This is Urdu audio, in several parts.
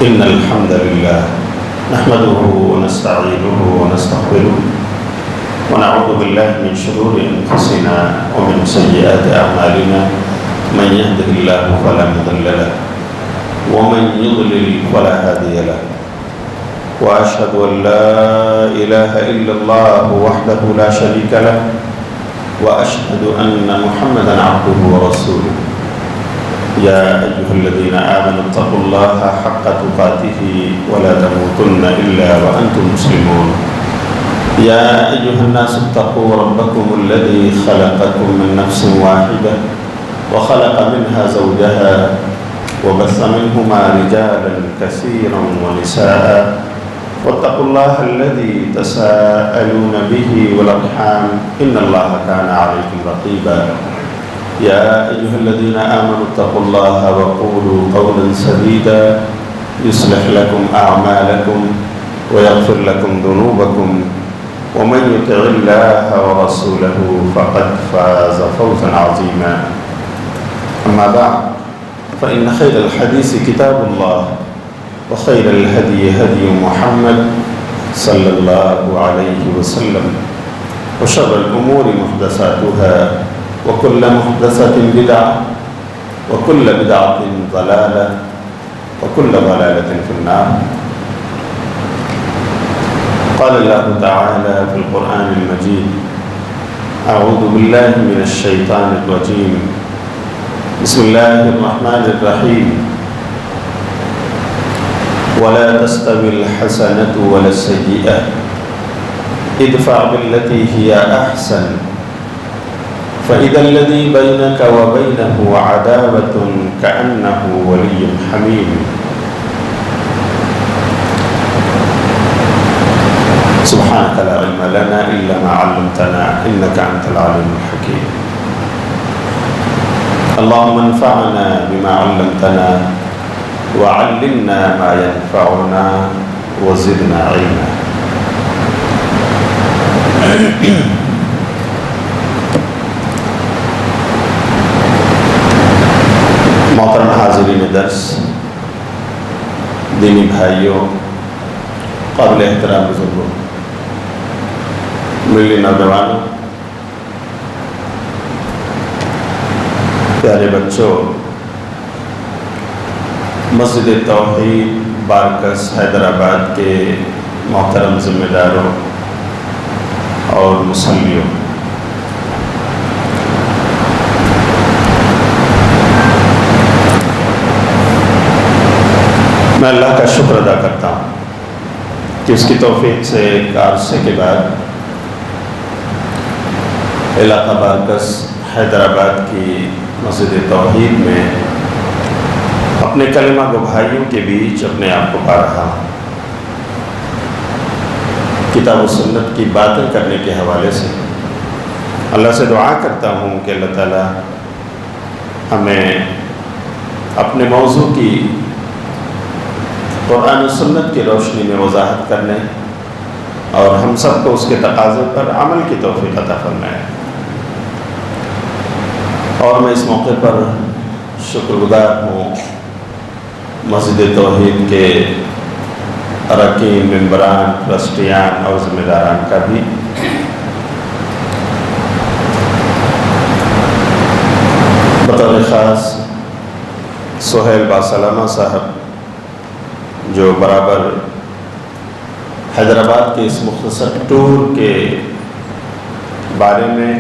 إن الحمد لله نحمده ونستعينه ونستغفره ونعوذ بالله من شرور أنفسنا ومن سيئات أعمالنا من يهده الله فلا مضل له ومن يضلل فلا هادي له وأشهد أن لا إله إلا الله وحده لا شريك له وأشهد أن محمدا عبده ورسوله يا أيها الذين آمنوا اتقوا الله حق تقاته ولا تموتن إلا وأنتم مسلمون يا أيها الناس اتقوا ربكم الذي خلقكم من نفس واحدة وخلق منها زوجها وبث منهما رجالا كثيرا ونساء واتقوا الله الذي تساءلون به والأرحام إن الله كان عليكم رقيبا يا أيها الذين آمنوا اتقوا الله وقولوا قولا سديدا يصلح لكم أعمالكم ويغفر لكم ذنوبكم ومن يطع الله ورسوله فقد فاز فوزا عظيما أما بعد فإن خير الحديث كتاب الله وخير الهدي هدي محمد صلى الله عليه وسلم وشر الأمور محدثاتها وكل محدثة بدعة وكل بدعة ضلالة وكل ضلالة في النار. قال الله تعالى في القرآن المجيد: أعوذ بالله من الشيطان الرجيم بسم الله الرحمن الرحيم ولا تستوي الحسنة ولا السيئة ادفع بالتي هي أحسن فإذا الذي بينك وبينه عداوة كأنه ولي حميم. سبحانك لا علم لنا إلا ما علمتنا إنك أنت العليم الحكيم. اللهم انفعنا بما علمتنا وعلمنا ما ينفعنا وزدنا علما. محترم حاضرین درس، دینی بھائیوں، قابل احترام بزرگوں، ملی نوجوانوں، پیارے بچوں، مسجد توحید بارکس حیدرآباد کے محترم ذمہ داروں اور مصلیوں، میں اللہ کا شکر ادا کرتا ہوں کہ اس کی توفیق سے ایک عرصے کے بعد علاقہ بارکس حیدرآباد کی مسجد توحید میں اپنے کلمہ گو بھائیوں کے بیچ اپنے آپ کو پا رہا ہوں۔ کتاب و سنت کی باتیں کرنے کے حوالے سے اللہ سے دعا کرتا ہوں کہ اللہ تعالیٰ ہمیں اپنے موضوع کی قرآن و سنت کی روشنی میں وضاحت کرنے اور ہم سب کو اس کے تقاضے پر عمل کی توفیق عطا فرمائے۔ اور میں اس موقع پر شکر گزار ہوں مسجد توحید کے اراکین، ممبران، ٹرسٹیان اور ذمہ داران کا بھی۔ بطور خاص سہیل باسلامہ صاحب جو برابر حیدرآباد کے اس مختصر ٹور کے بارے میں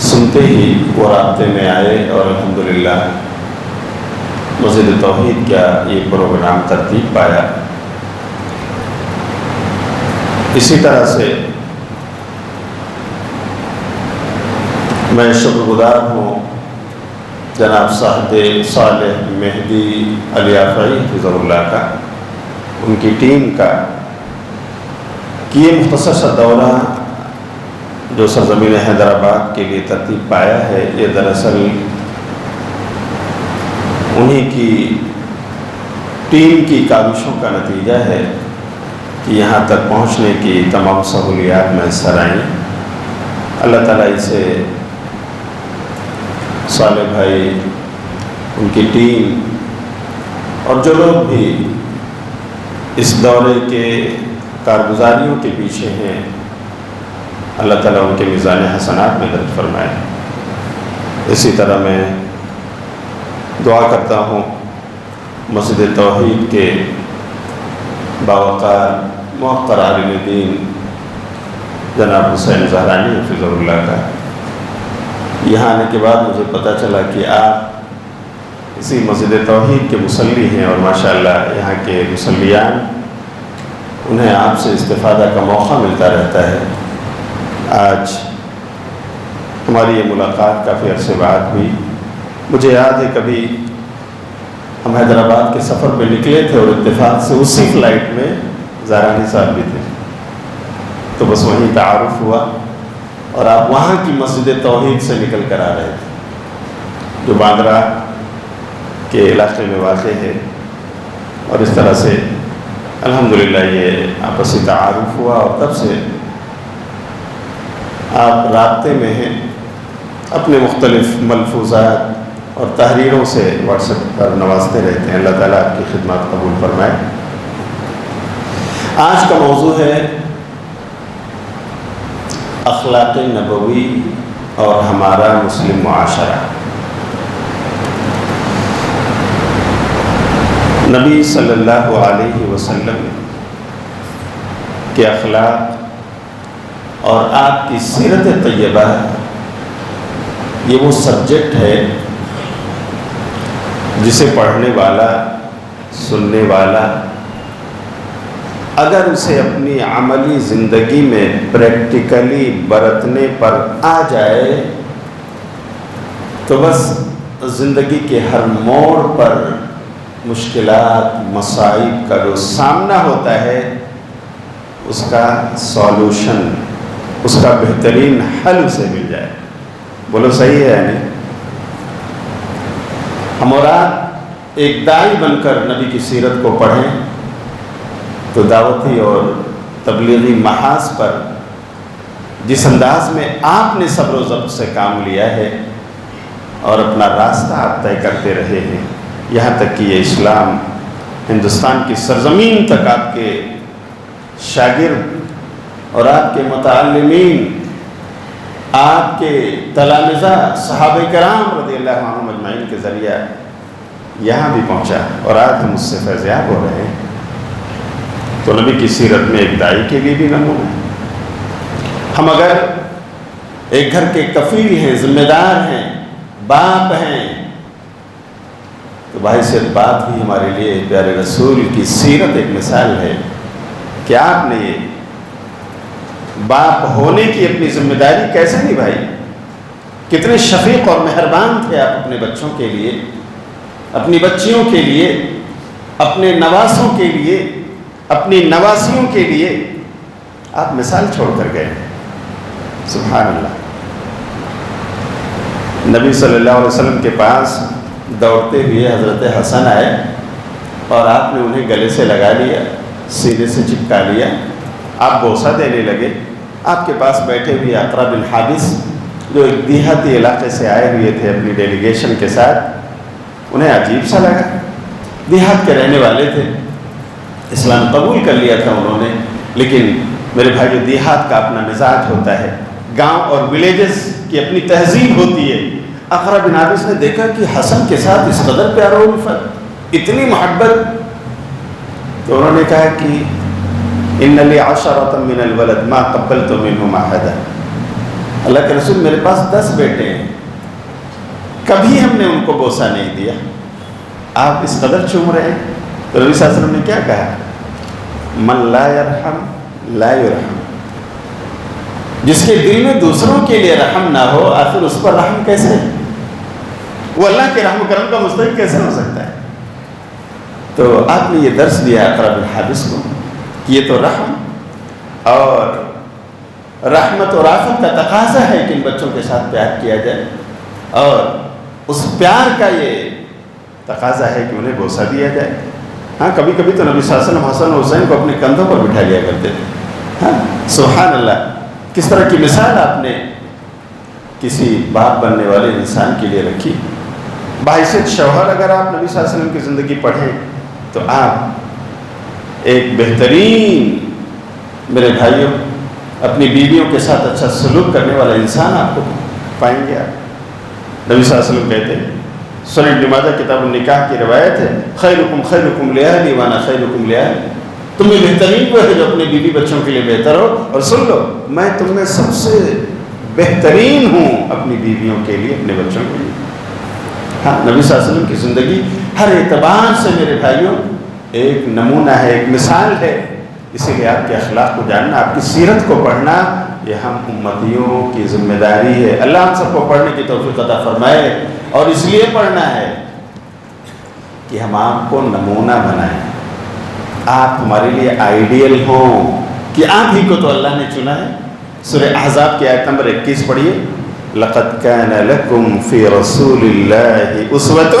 سنتے ہی وہ رابطے میں آئے اور الحمدللہ مسجد توحید کا یہ پروگرام ترتیب پایا۔ اسی طرح سے میں شکر گزار ہوں جناب صاحب صالح مہدی الیافعی حفظہ اللہ کا، ان کی ٹیم کا، کہ یہ مختصر سا دورہ جو سرزمین حیدرآباد کے لیے ترتیب پایا ہے، یہ دراصل انہی کی ٹیم کی کاوشوں کا نتیجہ ہے کہ یہاں تک پہنچنے کی تمام سہولیات میسر آئیں۔ اللہ تعالیٰ اسے صالح بھائی، ان کی ٹیم اور جو لوگ بھی اس دورے کے کارگزاریوں کے پیچھے ہیں، اللہ تعالیٰ ان کے میزان حسنات میں درج فرمائے۔ اسی طرح میں دعا کرتا ہوں مسجد توحید کے باوقار موقر عالم دین جناب حسین زہرانی حفظہ اللہ کا یہاں آنے کے بعد مجھے پتہ چلا کہ آپ اسی مسجد توحید کے مصلی ہیں، اور ماشاءاللہ یہاں کے مصلیان انہیں آپ سے استفادہ کا موقع ملتا رہتا ہے۔ آج ہماری یہ ملاقات کافی عرصے بعد ہوئی۔ مجھے یاد ہے کبھی ہم حیدرآباد کے سفر پہ نکلے تھے اور اتفاق سے اسی فلائٹ میں زہرانی صاحب بھی تھے، تو بس وہیں تعارف ہوا، اور آپ وہاں کی مسجد توحید سے نکل کر آ رہے تھے جو باندرا کے علاقے میں واقع ہے، اور اس طرح سے الحمدللہ یہ آپسی تعارف ہوا، اور تب سے آپ رابطے میں ہیں، اپنے مختلف ملفوظات اور تحریروں سے واٹس ایپ پر نوازتے رہتے ہیں۔ اللہ تعالیٰ آپ کی خدمات قبول فرمائے۔ آج کا موضوع ہے اخلاق نبوی اور ہمارا مسلم معاشرہ۔ نبی صلی اللہ علیہ وسلم کے اخلاق اور آپ کی سیرت طیبہ یہ وہ سبجیکٹ ہے جسے پڑھنے والا، سننے والا اگر اسے اپنی عملی زندگی میں پریکٹیکلی برتنے پر آ جائے تو بس زندگی کے ہر موڑ پر مشکلات، مصائب کا جو سامنا ہوتا ہے اس کا سولوشن، اس کا بہترین حل اسے مل جائے۔ بولو صحیح ہے یعنی ہم اور آپ ایک داعی بن کر نبی کی سیرت کو پڑھیں تو دعوتی اور تبلیغی محاذ پر جس انداز میں آپ نے صبر و ضبط سے کام لیا ہے اور اپنا راستہ آپ طے کرتے رہے ہیں، یہاں تک کہ یہ اسلام ہندوستان کی سرزمین تک آپ کے شاگرد اور آپ کے متعلمین، آپ کے تلامذہ صحابہ کرام رضی اللہ عنہم اجمعین کے ذریعہ یہاں بھی پہنچا، اور آج ہم اس سے فیضیاب ہو رہے ہیں۔ تو نبی کی سیرت میں ایک داعی کے لیے بھی نمونہ ہے۔ ہم اگر ایک گھر کے کفیل ہیں، ذمہ دار ہیں، باپ ہیں، تو بحیثیت بات بھی ہمارے لیے پیارے رسول کی سیرت ایک مثال ہے کہ آپ نے یہ باپ ہونے کی اپنی ذمہ داری کیسے نبھائی، کتنے شفیق اور مہربان تھے آپ اپنے بچوں کے لیے، اپنی بچیوں کے لیے، اپنے نواسوں کے لیے، اپنی نواسیوں کے لیے آپ مثال چھوڑ کر گئے۔ سبحان اللہ۔ نبی صلی اللہ علیہ وسلم کے پاس دوڑتے ہوئے حضرت حسن آئے اور آپ نے انہیں گلے سے لگا لیا، سینے سے چپکا لیا، آپ بوسہ دینے لگے۔ آپ کے پاس بیٹھے ہوئے اقرا بن حابس جو ایک دیہاتی علاقے سے آئے ہوئے تھے اپنی ڈیلیگیشن کے ساتھ، انہیں عجیب سا لگا، دیہات کے رہنے والے تھے، اسلام قبول کر لیا تھا انہوں نے، لیکن میرے بھائی جو دیہات کا اپنا مزاج ہوتا ہے، گاؤں اور ولیجز کی اپنی تہذیب ہوتی ہے۔ اقرا بن حابس نے دیکھا کہ حسن کے ساتھ اس قدر پیار و الفت، اتنی محبت، تو انہوں نے کہا کہ ان لی عشرۃ من الولد ما قبلت منہم احدا، اللہ کے رسول میرے پاس 10 بیٹے ہیں، کبھی ہم نے ان کو بوسہ نہیں دیا، آپ اس قدر چوم رہے ہیں۔ تو نبی صلی اللہ علیہ وسلم نے کیا کہا؟ من لا یرحم لا یرحم، جس کے دل میں دوسروں کے لیے رحم نہ ہو آخر اس پر رحم کیسے، وہ اللہ کے رحم و کرم کا مستحق کیسے ہو سکتا ہے؟ تو آپ نے یہ درس دیا اقرا بن حابس کو کہ یہ تو رحم اور رحمت اور رافت کا تقاضا ہے کہ ان بچوں کے ساتھ پیار کیا جائے، اور اس پیار کا یہ تقاضا ہے کہ انہیں بوسہ دیا جائے۔ ہاں کبھی کبھی تو نبی صلی اللہ علیہ وسلم حسن و حسین کو اپنے کندھوں پر بٹھا لیا کرتے تھے۔ ہاں سبحان اللہ، کس طرح کی مثال آپ نے کسی باپ بننے والے انسان کے لیے رکھی۔ بحیثیت شوہر اگر آپ نبی صلی اللہ علیہ وسلم کی زندگی پڑھیں تو آپ ایک بہترین، میرے بھائیوں، اپنی بیویوں کے ساتھ اچھا سلوک کرنے والا انسان آپ کو پائیں گے۔ آپ نبی صلی اللہ علیہ وسلم کہتے ہیں، سنن ابن ماجہ کتاب النکاح کی روایت ہے، خیرکم خیرکم لأہلی وانا خیرکم لأہلی، تم میں بہترین وہ ہے جو اپنے بیوی بچوں کے لیے بہتر ہو، اور سن لو میں تم میں سب سے بہترین ہوں اپنی بیویوں کے لیے، اپنے بچوں کے لیے۔ ہاں، نبی صلی اللہ علیہ وسلم کی زندگی ہر اعتبار سے میرے بھائیوں ایک نمونہ ہے، ایک مثال ہے۔ اسی لیے آپ کے اخلاق کو جاننا، آپ کی سیرت کو پڑھنا، یہ ہم امتیوں کی ذمہ داری ہے۔ اللہ ہم سب کو پڑھنے کی توفیق عطا فرمائے، اور اس لیے پڑھنا ہے کہ ہم آپ کو نمونہ بنائیں، آپ ہمارے لیے آئیڈیل ہوں، کہ آپ ہی کو تو اللہ نے چنا ہے۔ سورہ احزاب کی آیت نمبر 21 پڑھیے، لَقَدْ كَانَ لَكُمْ فِي رَسُولِ اللَّهِ أُسْوَةٌ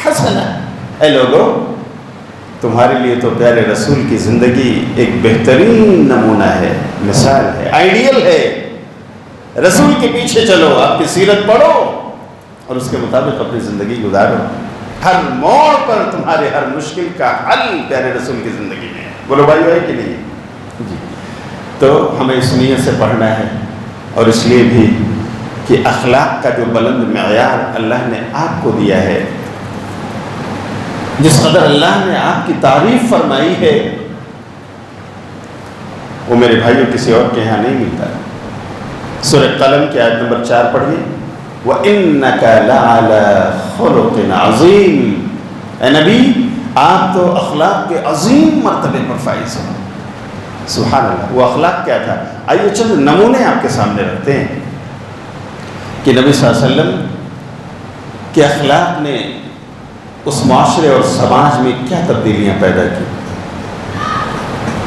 حَسَنَةٌ، اے لوگو تمہارے لیے تو پیارے رسول کی زندگی ایک بہترین نمونہ ہے، مثال ہے، آئیڈیل ہے۔ رسول کے پیچھے چلو، آپ کی سیرت پڑھو اور اس کے مطابق اپنی زندگی گزارو۔ ہر موڑ پر تمہارے ہر مشکل کا حل پیارے رسول کی زندگی میں ہے۔ بولو بھائی ہے کہ نہیں؟ جی، تو ہمیں اس نیت سے پڑھنا ہے، اور اس لیے بھی کہ اخلاق کا جو بلند معیار اللہ نے آپ کو دیا ہے، جس قدر اللہ نے آپ کی تعریف فرمائی ہے، وہ میرے بھائیوں کسی اور کے یہاں نہیں ملتا۔ سورہ قلم کی آیت نمبر 4 پڑھیے، وَإِنَّكَ لَعَلَىٰ خُلُقٍ عَظِيمٍ، اے نبی آپ تو اخلاق کے عظیم مرتبے پر فائز ہیں۔ سبحان اللہ، وہ اخلاق کیا تھا؟ آئیے چند نمونے آپ کے سامنے رکھتے ہیں کہ نبی صلی اللہ علیہ وسلم کے اخلاق نے اس معاشرے اور سماج میں کیا تبدیلیاں پیدا کی،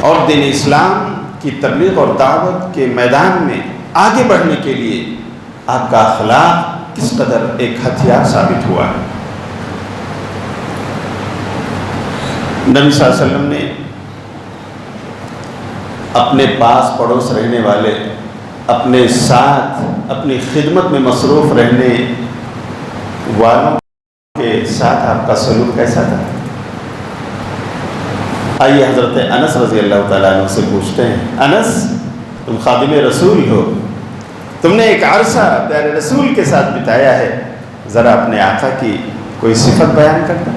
اور دین اسلام کی تبلیغ اور دعوت کے میدان میں آگے بڑھنے کے لیے آپ کا اخلاق کس قدر ایک ہتھیار ثابت ہوا ہے۔ نبی صلی اللہ علیہ وسلم نے اپنے پاس پڑوس رہنے والے، اپنے ساتھ اپنی خدمت میں مصروف رہنے والوں کے ساتھ آپ کا سلوک کیسا تھا؟ آئیے حضرت انس رضی اللہ تعالیٰ عنہ سے پوچھتے ہیں، انس تم خادم رسول ہو، تم نے ایک عرصہ پیارے رسول کے ساتھ بتایا ہے، ذرا اپنے آقا کی کوئی صفت بیان کرتا۔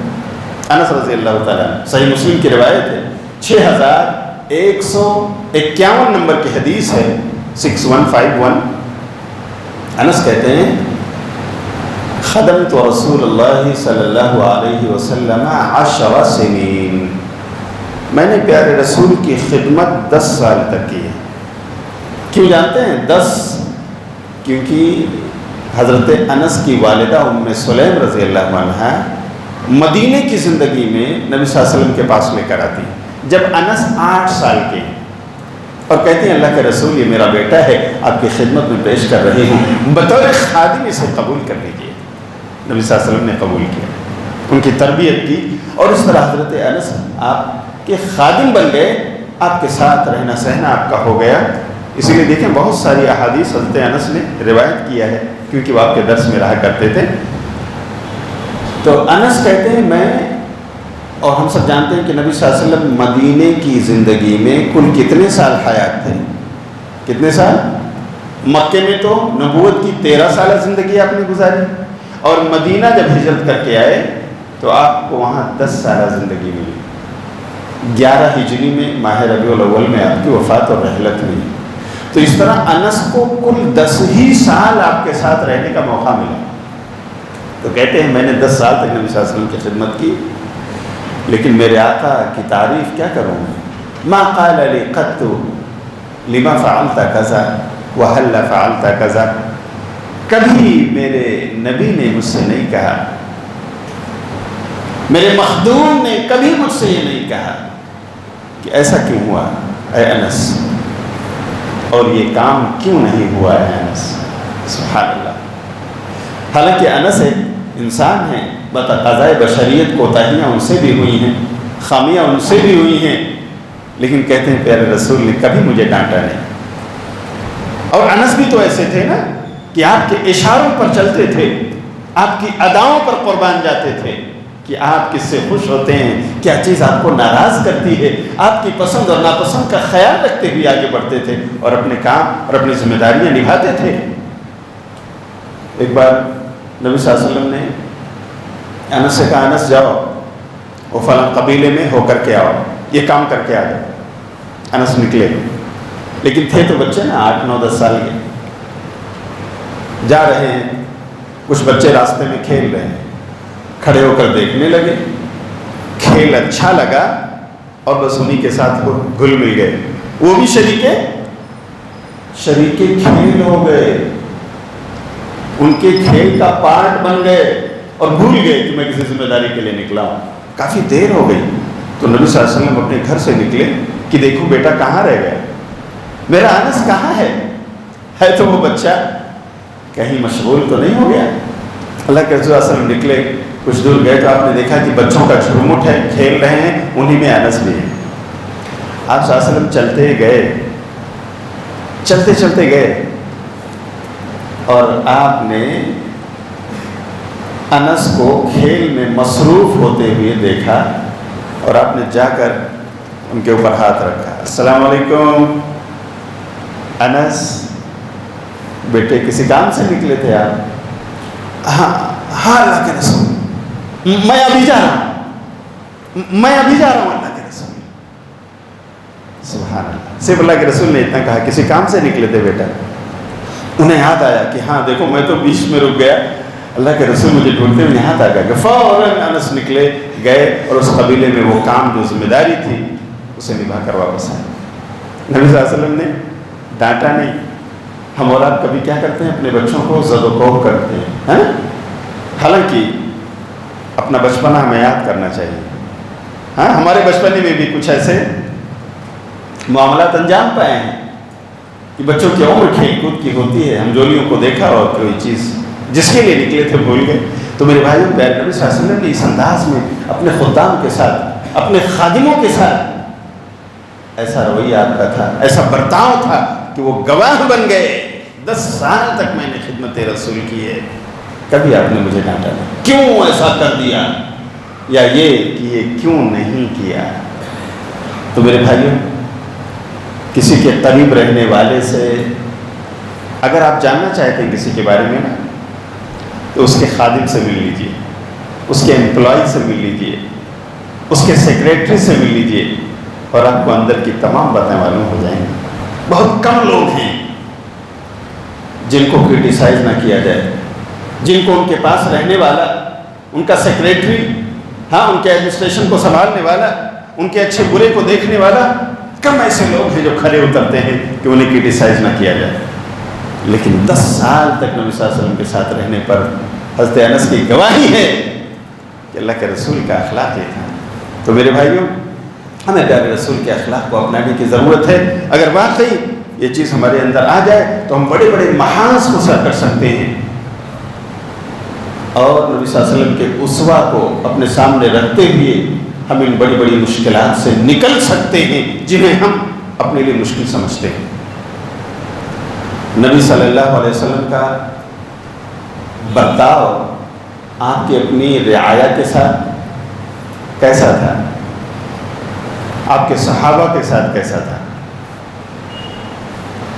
انس رضی اللہ تعالیٰ عنہ، صحیح مسلم کی روایت ہے، 6151 نمبر کی حدیث ہے، 6151۔ انس کہتے ہیں، خدمت رسول اللہ صلی اللہ علیہ وسلم 10 سنین، میں نے پیارے رسول کی خدمت 10 سال تک کی ہے۔ کیوں جانتے ہیں 10؟ کیونکہ حضرت انس کی والدہ ام سلیم رضی اللہ عنہ مدینے کی زندگی میں نبی صلی اللہ علیہ وسلم کے پاس لے کر آتی ہیں جب انس 8 سال کے ہیں، اور کہتے ہیں اللہ کے رسول یہ میرا بیٹا ہے، آپ کی خدمت میں پیش کر رہی ہوں، بطور خادم اسے قبول کر لیجیے۔ نبی صلی اللہ علیہ وسلم نے قبول کیا، ان کی تربیت کی، اور اس طرح حضرت انس آپ کے خادم بن گئے، آپ کے ساتھ رہنا سہنا آپ کا ہو گیا۔ اسی لیے دیکھیں بہت ساری احادیث حضرت انس نے روایت کیا ہے، کیونکہ وہ آپ کے درس میں رہا کرتے تھے۔ تو انس کہتے ہیں میں، اور ہم سب جانتے ہیں کہ نبی صلی اللہ علیہ وسلم مدینے کی زندگی میں کل کتنے سال حیات تھے؟ کتنے سال؟ مکے میں تو نبوت کی 13 سالہ زندگی آپ نے گزاری، اور مدینہ جب ہجرت کر کے آئے تو آپ کو وہاں 10 سالہ زندگی ملی۔ 11 ہجری میں ماہ ربیع الاول میں آپ کی وفات اور رحلت ہوئی۔ تو اس طرح انس کو کل 10 ہی سال آپ کے ساتھ رہنے کا موقع ملا۔ تو کہتے ہیں میں نے 10 سال تک نبی صلی اللہ علیہ وسلم کی خدمت کی، لیکن میرے آقا کی تعریف کیا کروں میں؟ ما قال لی قط لما فعلت کذا وهل فعلت کذا، کبھی میرے نبی نے مجھ سے نہیں کہا، میرے مخدوم نے کبھی مجھ سے یہ نہیں کہا کہ ایسا کیوں ہوا اے انس، اور یہ کام کیوں نہیں ہوا اے انس۔ سبحان اللہ۔ حالانکہ انس ایک انسان ہے، بتقاضائے بشریت کوتاہیاں ان سے بھی ہوئی ہیں، خامیاں ان سے بھی ہوئی ہیں، لیکن کہتے ہیں پیارے رسول نے کبھی مجھے ڈانٹا نہیں۔ اور انس بھی تو ایسے تھے نا کہ آپ کے اشاروں پر چلتے تھے، آپ کی اداؤں پر قربان جاتے تھے، کہ کہ آپ کس سے خوش ہوتے ہیں، کیا چیز آپ کو ناراض کرتی ہے، آپ کی پسند اور ناپسند کا خیال رکھتے ہوئے آگے بڑھتے تھے اور اپنے کام اور اپنی ذمہ داریاں نبھاتے تھے۔ ایک بار نبی صلی اللہ علیہ وسلم نے انس سے کہا، انس جاؤ وہ فلاں قبیلے میں ہو کر کے آؤ، یہ کام کر کے آ جاؤ۔ انس نکلے، لیکن تھے تو بچے نا 8 9 10 سال کے، جا رہے ہیں، کچھ بچے راستے میں کھیل رہے ہیں، کھڑے ہو کر دیکھنے لگے، کھیل اچھا لگا اور بس انہی کے ساتھ گھل مل گئے، وہ بھی شریک کھیل ہو گئے، ان کے کھیل کا پارٹ بن گئے اور بھول گئے کہ میں کسی ذمہ داری کے لیے نکلا ہوں۔ کافی دیر ہو گئی تو نبی صلی اللہ علیہ وسلم اپنے گھر سے نکلے کہ دیکھو بیٹا کہاں رہ گیا، میرا انس کہاں ہے تو وہ بچہ کہیں مشغول تو نہیں ہو گیا۔ اللہ کے رسول صلی اللہ علیہ وسلم نکلے، کچھ دور گئے تو آپ نے دیکھا کہ بچوں کا جھرمٹ ہے، کھیل رہے ہیں، انہی میں انس بھی ہے۔ آپ صلی اللہ علیہ وسلم چلتے گئے اور آپ نے انس کو کھیل میں مصروف ہوتے ہوئے دیکھا اور آپ نے جا کر ان کے اوپر ہاتھ رکھا، السلام علیکم انس، بیٹے کسی کام سے نکلے تھے آپ؟ ہاں اللہ کے رسول، میں ابھی جا رہا ہوں اللہ کے رسول۔ سبحان اللہ، صرف اللہ کے رسول نے اتنا کہا، کسی کام سے نکلے تھے بیٹا؟ انہیں یاد آیا کہ ہاں دیکھو میں تو بیچ میں رک گیا، اللہ کے رسول مجھے ڈھونڈتے ہوئے یہاں آ گیا، فوراً انس نکلے گئے اور اس قبیلے میں وہ کام جو ذمہ داری تھی اسے نبھا کر واپس آئے۔ نبی صلی اللہ علیہ وسلم نے ڈانٹا نہیں۔ ہم اور آپ کبھی کیا کرتے ہیں، اپنے بچوں کو زد و کوب کرتے ہیں، حالانکہ اپنا بچپنا ہمیں یاد کرنا چاہیے۔ ہاں ہمارے بچپنے میں بھی کچھ ایسے معاملات انجام پائے ہیں کہ بچوں کی عمر کھیل کود کی ہوتی ہے، ہم جولیوں کو دیکھا اور کوئی چیز جس کے لیے نکلے تھے بھول گئے۔ تو میرے بھائیوں، پیارے نبی صلی اللہ علیہ وسلم نے اس انداز میں اپنے خدام کے ساتھ، اپنے خادموں کے ساتھ ایسا رویہ آپ کا تھا، ایسا برتاؤ تھا کہ وہ گواہ بن گئے، 10 سال تک میں نے خدمت رسول کی ہے، کبھی آپ نے مجھے ڈانٹا نہیں، کیوں ایسا کر دیا، یا یہ کہ یہ کیوں نہیں کیا۔ تو میرے بھائیوں، کسی کے قریب رہنے والے سے اگر آپ جاننا چاہتے ہیں کسی کے بارے میں نا، تو اس کے خادم سے مل لیجئے، اس کے امپلائی سے مل لیجئے، اس کے سیکریٹری سے مل لیجئے، اور آپ کو اندر کی تمام باتیں معلوم ہو جائیں گی۔ بہت کم لوگ ہیں جن کو کرٹیسائز نہ کیا جائے، جن کو ان کے پاس رہنے والا، ان کا سیکریٹری، ان کے ایڈمنسٹریشن کو سنبھالنے والا، ان کے اچھے برے کو دیکھنے والا، کم ایسے لوگ ہیں جو کھڑے اترتے ہیں کہ انہیں کرٹیسائز نہ کیا جائے۔ لیکن 10 سال تک نبی صلی اللہ علیہ وسلم کے ساتھ رہنے پر حضرت انس کی گواہی ہے کہ اللہ کے رسول کا اخلاق یہ تھا۔ تو میرے بھائیوں، ہمیں پیارے رسول کے اخلاق کو اپنانے کی ضرورت ہے۔ اگر واقعی یہ چیز ہمارے اندر آ جائے تو ہم بڑے بڑے محاذ کو سر کر سکتے ہیں اور نبی صلی اللہ علیہ وسلم کے اسوہ کو اپنے سامنے رکھتے ہوئے ہم ان بڑی بڑی مشکلات سے نکل سکتے ہیں جنہیں ہم اپنے لیے مشکل سمجھتے ہیں۔ نبی صلی اللہ علیہ وسلم کا برتاؤ آپ کی اپنی رعایا کے ساتھ کیسا تھا؟ آپ کے صحابہ کے ساتھ کیسا تھا؟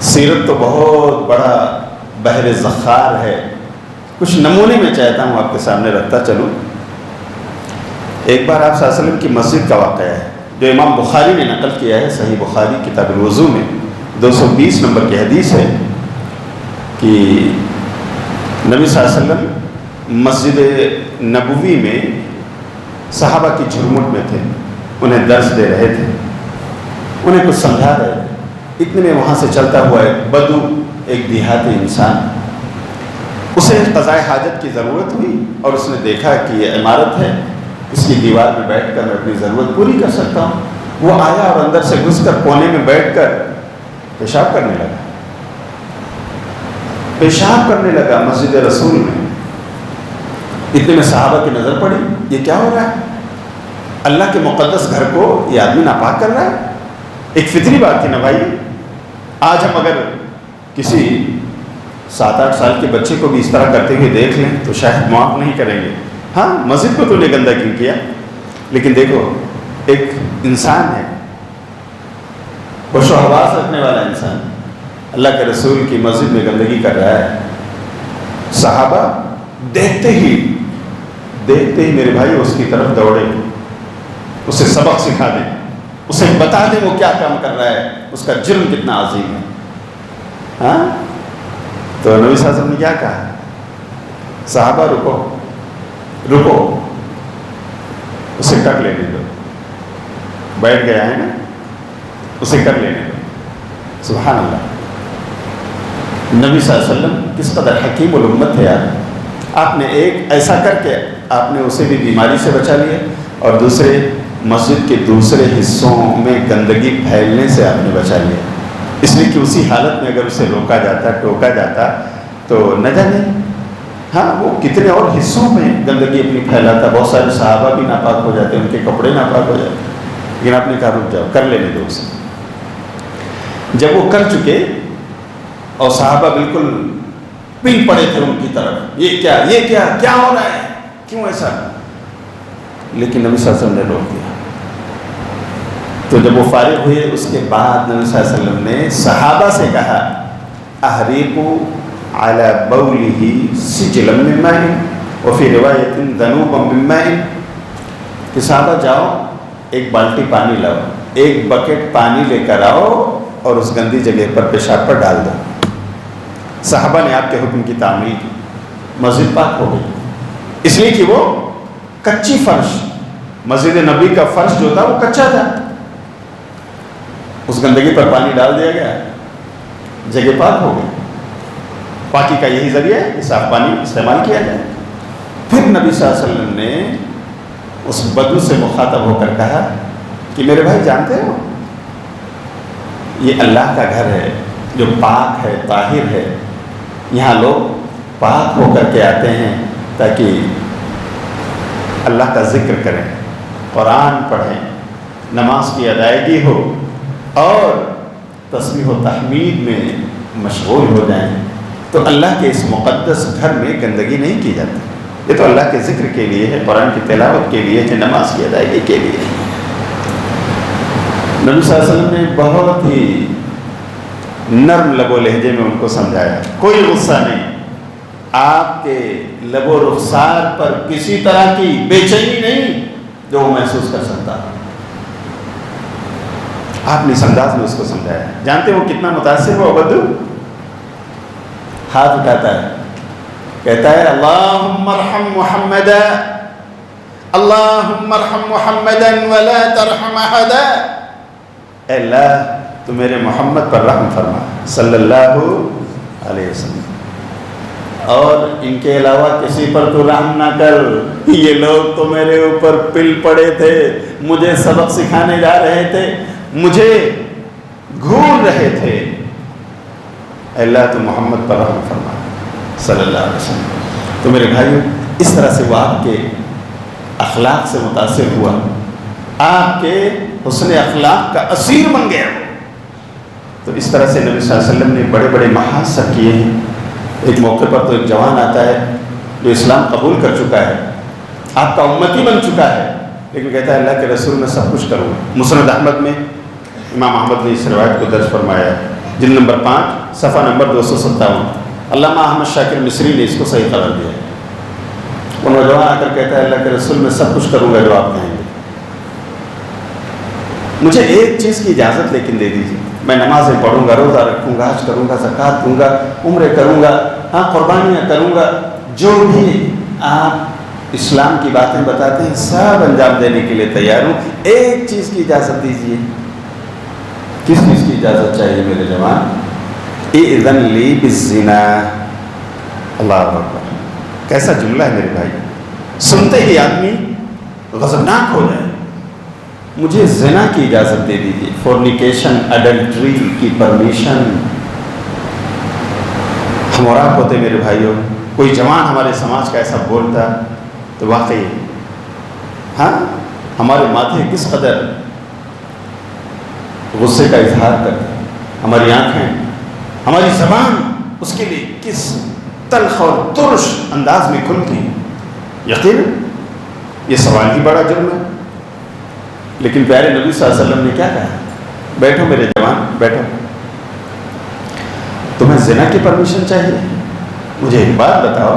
سیرت تو بہت بڑا بحر زخار ہے، کچھ نمونے میں چاہتا ہوں آپ کے سامنے رکھتا چلوں۔ ایک بار آپ صلی اللہ علیہ وسلم کی مسجد کا واقعہ ہے جو امام بخاری نے نقل کیا ہے، صحیح بخاری کتاب الوضو میں 220 نمبر کی حدیث ہے کہ نبی صلی اللہ علیہ وسلم مسجد نبوی میں صحابہ کی جھرمٹ میں تھے، انہیں درس دے رہے تھے، انہیں کچھ سمجھا رہے تھے۔ اتنے میں وہاں سے چلتا ہوا ایک بدو، ایک دیہاتی انسان، اسے قضاء حاجت کی ضرورت ہوئی اور اس نے دیکھا کہ یہ عمارت ہے، اس کی دیوار میں بیٹھ کر میں اپنی ضرورت پوری کر سکتا ہوں۔ وہ آیا اور اندر سے گھس کر کونے میں بیٹھ کر پیشاب کرنے لگا مسجد رسول میں۔ اتنے میں صحابہ کی نظر پڑی، یہ کیا ہو رہا ہے؟ اللہ کے مقدس گھر کو یہ آدمی ناپاک کر رہا ہے۔ ایک فطری بات تھی نا بھائی، آج ہم اگر کسی 7-8 سال کے بچے کو بھی اس طرح کرتے ہوئے دیکھ لیں تو شاید معاف نہیں کریں گے، ہاں مسجد کو تو نے گندا کیوں کیا؟ لیکن دیکھو ایک انسان ہے، وہ شہواز رکھنے والا انسان، اللہ کے رسول کی مسجد میں گندگی کر رہا ہے، صحابہ دیکھتے ہی میرے بھائی اس کی طرف دوڑے، اسے سبق سکھا دیں، اسے بتا دیں وہ کیا کام کر رہا ہے، اس کا جرم کتنا عظیم ہے۔ ہاں تو نبی صلی اللہ علیہ وسلم نے کیا کہا؟ صحابہ رکو، اسے کر لینے دو، بیٹھ گیا ہے نا، اسے کر لینے دو۔ سبحان اللہ، نبی صلی اللہ علیہ وسلم کس قدر حکیم الامت ہے یار۔ آپ نے ایک ایسا کر کے آپ نے اسے بھی بیماری سے بچا لیا، اور دوسرے مسجد کے دوسرے حصوں میں گندگی پھیلنے سے آپ نے بچا لیا، اس لیے کہ اسی حالت میں اگر اسے روکا جاتا ٹوکا جاتا تو نہ جانے ہاں وہ کتنے اور حصوں میں گندگی اپنی پھیلاتا، بہت سارے صحابہ بھی ناپاک ہو جاتے، ان کے کپڑے ناپاک ہو جاتے، لیکن آپ نے کہا رک جاؤ، کر لینے دو اسے۔ جب وہ کر چکے اور صحابہ بالکل پل پڑے تھے ان کی طرف، یہ کیا ہو رہا ہے، کیوں ایسا؟ لیکن نبی صلی اللہ علیہ وسلم نے روک دیا۔ تو جب وہ فارغ ہوئے اس کے بعد نبی صلی اللہ علیہ وسلم نے صحابہ سے کہا احریقوا علی بولہ سجلا من ماء وفی روایت ذنوبا من ماء، کہ صحابہ جاؤ ایک بالٹی پانی لاؤ، ایک بکٹ پانی لے کر آؤ اور اس گندی جگہ پر پیشاب پر ڈال دو۔ صحابہ نے آپ کے حکم کی تعمیل کی، مسجد پاک ہو گئی، اس لیے کہ وہ کچی فرش، مسجد نبی کا فرش جو تھا وہ کچا تھا، اس گندگی پر پانی ڈال دیا گیا، جگہ پاک ہو گئی۔ پاکی کا یہی ذریعہ ہے کہ صاف پانی استعمال کیا جائے۔ پھر نبی صلی اللہ علیہ وسلم نے اس بدو سے مخاطب ہو کر کہا کہ میرے بھائی جانتے ہو یہ اللہ کا گھر ہے جو پاک ہے، طاہر ہے، یہاں لوگ پاک ہو کر کے آتے ہیں تاکہ اللہ کا ذکر کریں، قرآن پڑھیں، نماز کی ادائیگی ہو اور تسبیح و تحمید میں مشغول ہو جائیں۔ تو اللہ کے اس مقدس گھر میں گندگی نہیں کی جاتی، یہ تو اللہ کے ذکر کے لیے ہے، قرآن کی تلاوت کے لیے ہے، نماز کی ادائیگی کے لیے ہے۔ نبی صلی اللہ علیہ وسلم نے بہت ہی نرم لب و لہجے میں ان کو سمجھایا، کوئی غصہ نہیں، آپ کے لب و رخسار پر کسی طرح کی بے چینی نہیں جو وہ محسوس کر سکتا۔ آپ نے اس انداز میں اس کو سمجھایا۔ جانتے وہ کتنا متاثر ہوا بدو؟ ہاتھ اٹھاتا ہے، کہتا ہے اللہم ارحم محمدا، اللہم ارحم محمدا ولا ترحم احدا، اے اللہ تو میرے محمد پر رحم فرما صلی اللہ علیہ وسلم، اور ان کے علاوہ کسی پر تو رحم نہ کر، یہ لوگ تو میرے اوپر پل پڑے تھے، مجھے سبق سکھانے جا رہے تھے، مجھے گھور رہے تھے، اے اللہ تو محمد پر رحم فرما صلی اللہ علیہ وسلم۔ تو میرے بھائیو اس طرح سے وہ آپ کے اخلاق سے متاثر ہوا، آپ کے حسن اخلاق کا اسیر بن گیا۔ تو اس طرح سے نبی صلی اللہ علیہ وسلم نے بڑے بڑے محاسن کیے ہیں۔ ایک موقع پر تو ایک جوان آتا ہے جو اسلام قبول کر چکا ہے، آپ کا امتی بن چکا ہے، لیکن کہتا ہے اللہ کے رسول میں سب کچھ کروں گا۔ مسند احمد میں امام احمد نے اس روایت کو درج فرمایا ہے، جلد نمبر 5 صفحہ نمبر 257۔ علامہ احمد شاکر مصری نے اس کو صحیح قرار دیا ہے۔ وہ نوجوان آ کر کہتا ہے اللہ کے رسول میں سب کچھ کروں گا جو آپ کہیں گے، مجھے ایک چیز کی اجازت لیکن دے دیجیے، میں نمازیں پڑھوں گا، روزہ رکھوں گا، حج کروں گا، زکوٰۃ دوں گا، عمرے کروں گا، ہاں قربانیاں کروں گا، جو بھی آپ اسلام کی باتیں بتاتے ہیں سب انجام دینے کے لیے تیار ہوں، ایک چیز کی اجازت دیجیے۔ کس چیز کی اجازت چاہیے میرے جوان؟ اذن لی بالزنا۔ اللہ اکبر، کیسا جملہ ہے میرے بھائی، سنتے ہی آدمی غضبناک ہو جائے۔ مجھے زنا کی اجازت دے دیجیے، فورنیکیشن، اڈلٹری کی پرمیشن۔ ہم اور آپ ہوتے میرے بھائیوں، کوئی جوان ہمارے سماج کا ایسا بولتا تو واقعی ہاں ہمارے ماتھے کس قدر غصے کا اظہار کرتے، ہماری آنکھیں، ہماری زبان اس کے لیے کس تلخ اور ترش انداز میں کھلتی۔ یقیناً یہ سوال ہی بڑا جرم ہے. لیکن پیارے نبی صلی اللہ علیہ وسلم نے کیا کہا؟ بیٹھو میرے جوان بیٹھو. تمہیں زنا کی پرمیشن چاہیے؟ مجھے ایک بات بتاؤ،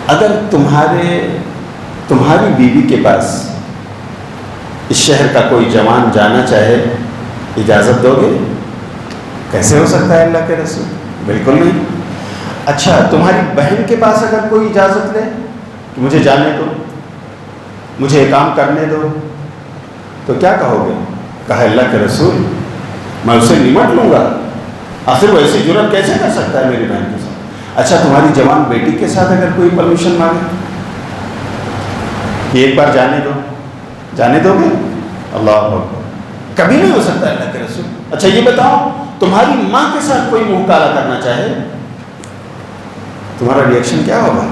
اگر تمہاری بیوی کے پاس اس شہر کا کوئی جوان جانا چاہے، اجازت دو گے؟ کیسے ہو سکتا ہے اللہ کے رسول؟ بالکل نہیں. اچھا، تمہاری بہن کے پاس اگر کوئی اجازت لے کہ مجھے جانے دو، مجھے یہ کام کرنے دو، تو کیا کہو گے؟ کہا اللہ کے رسول میں اسے نمٹ لوں گا، آخر وہ ایسی جرات کیسے کر سکتا ہے میری بہن کے ساتھ. اچھا، تمہاری جوان بیٹی کے ساتھ اگر کوئی پرمیشن مانگے کہ ایک بار جانے دو، جانے دو گے؟ اللہ اکبر، کبھی نہیں ہو سکتا اللہ کے رسول. اچھا یہ بتاؤ، تمہاری ماں کے ساتھ کوئی منہ کالا کرنا چاہے، تمہارا ریئیکشن کیا ہوگا؟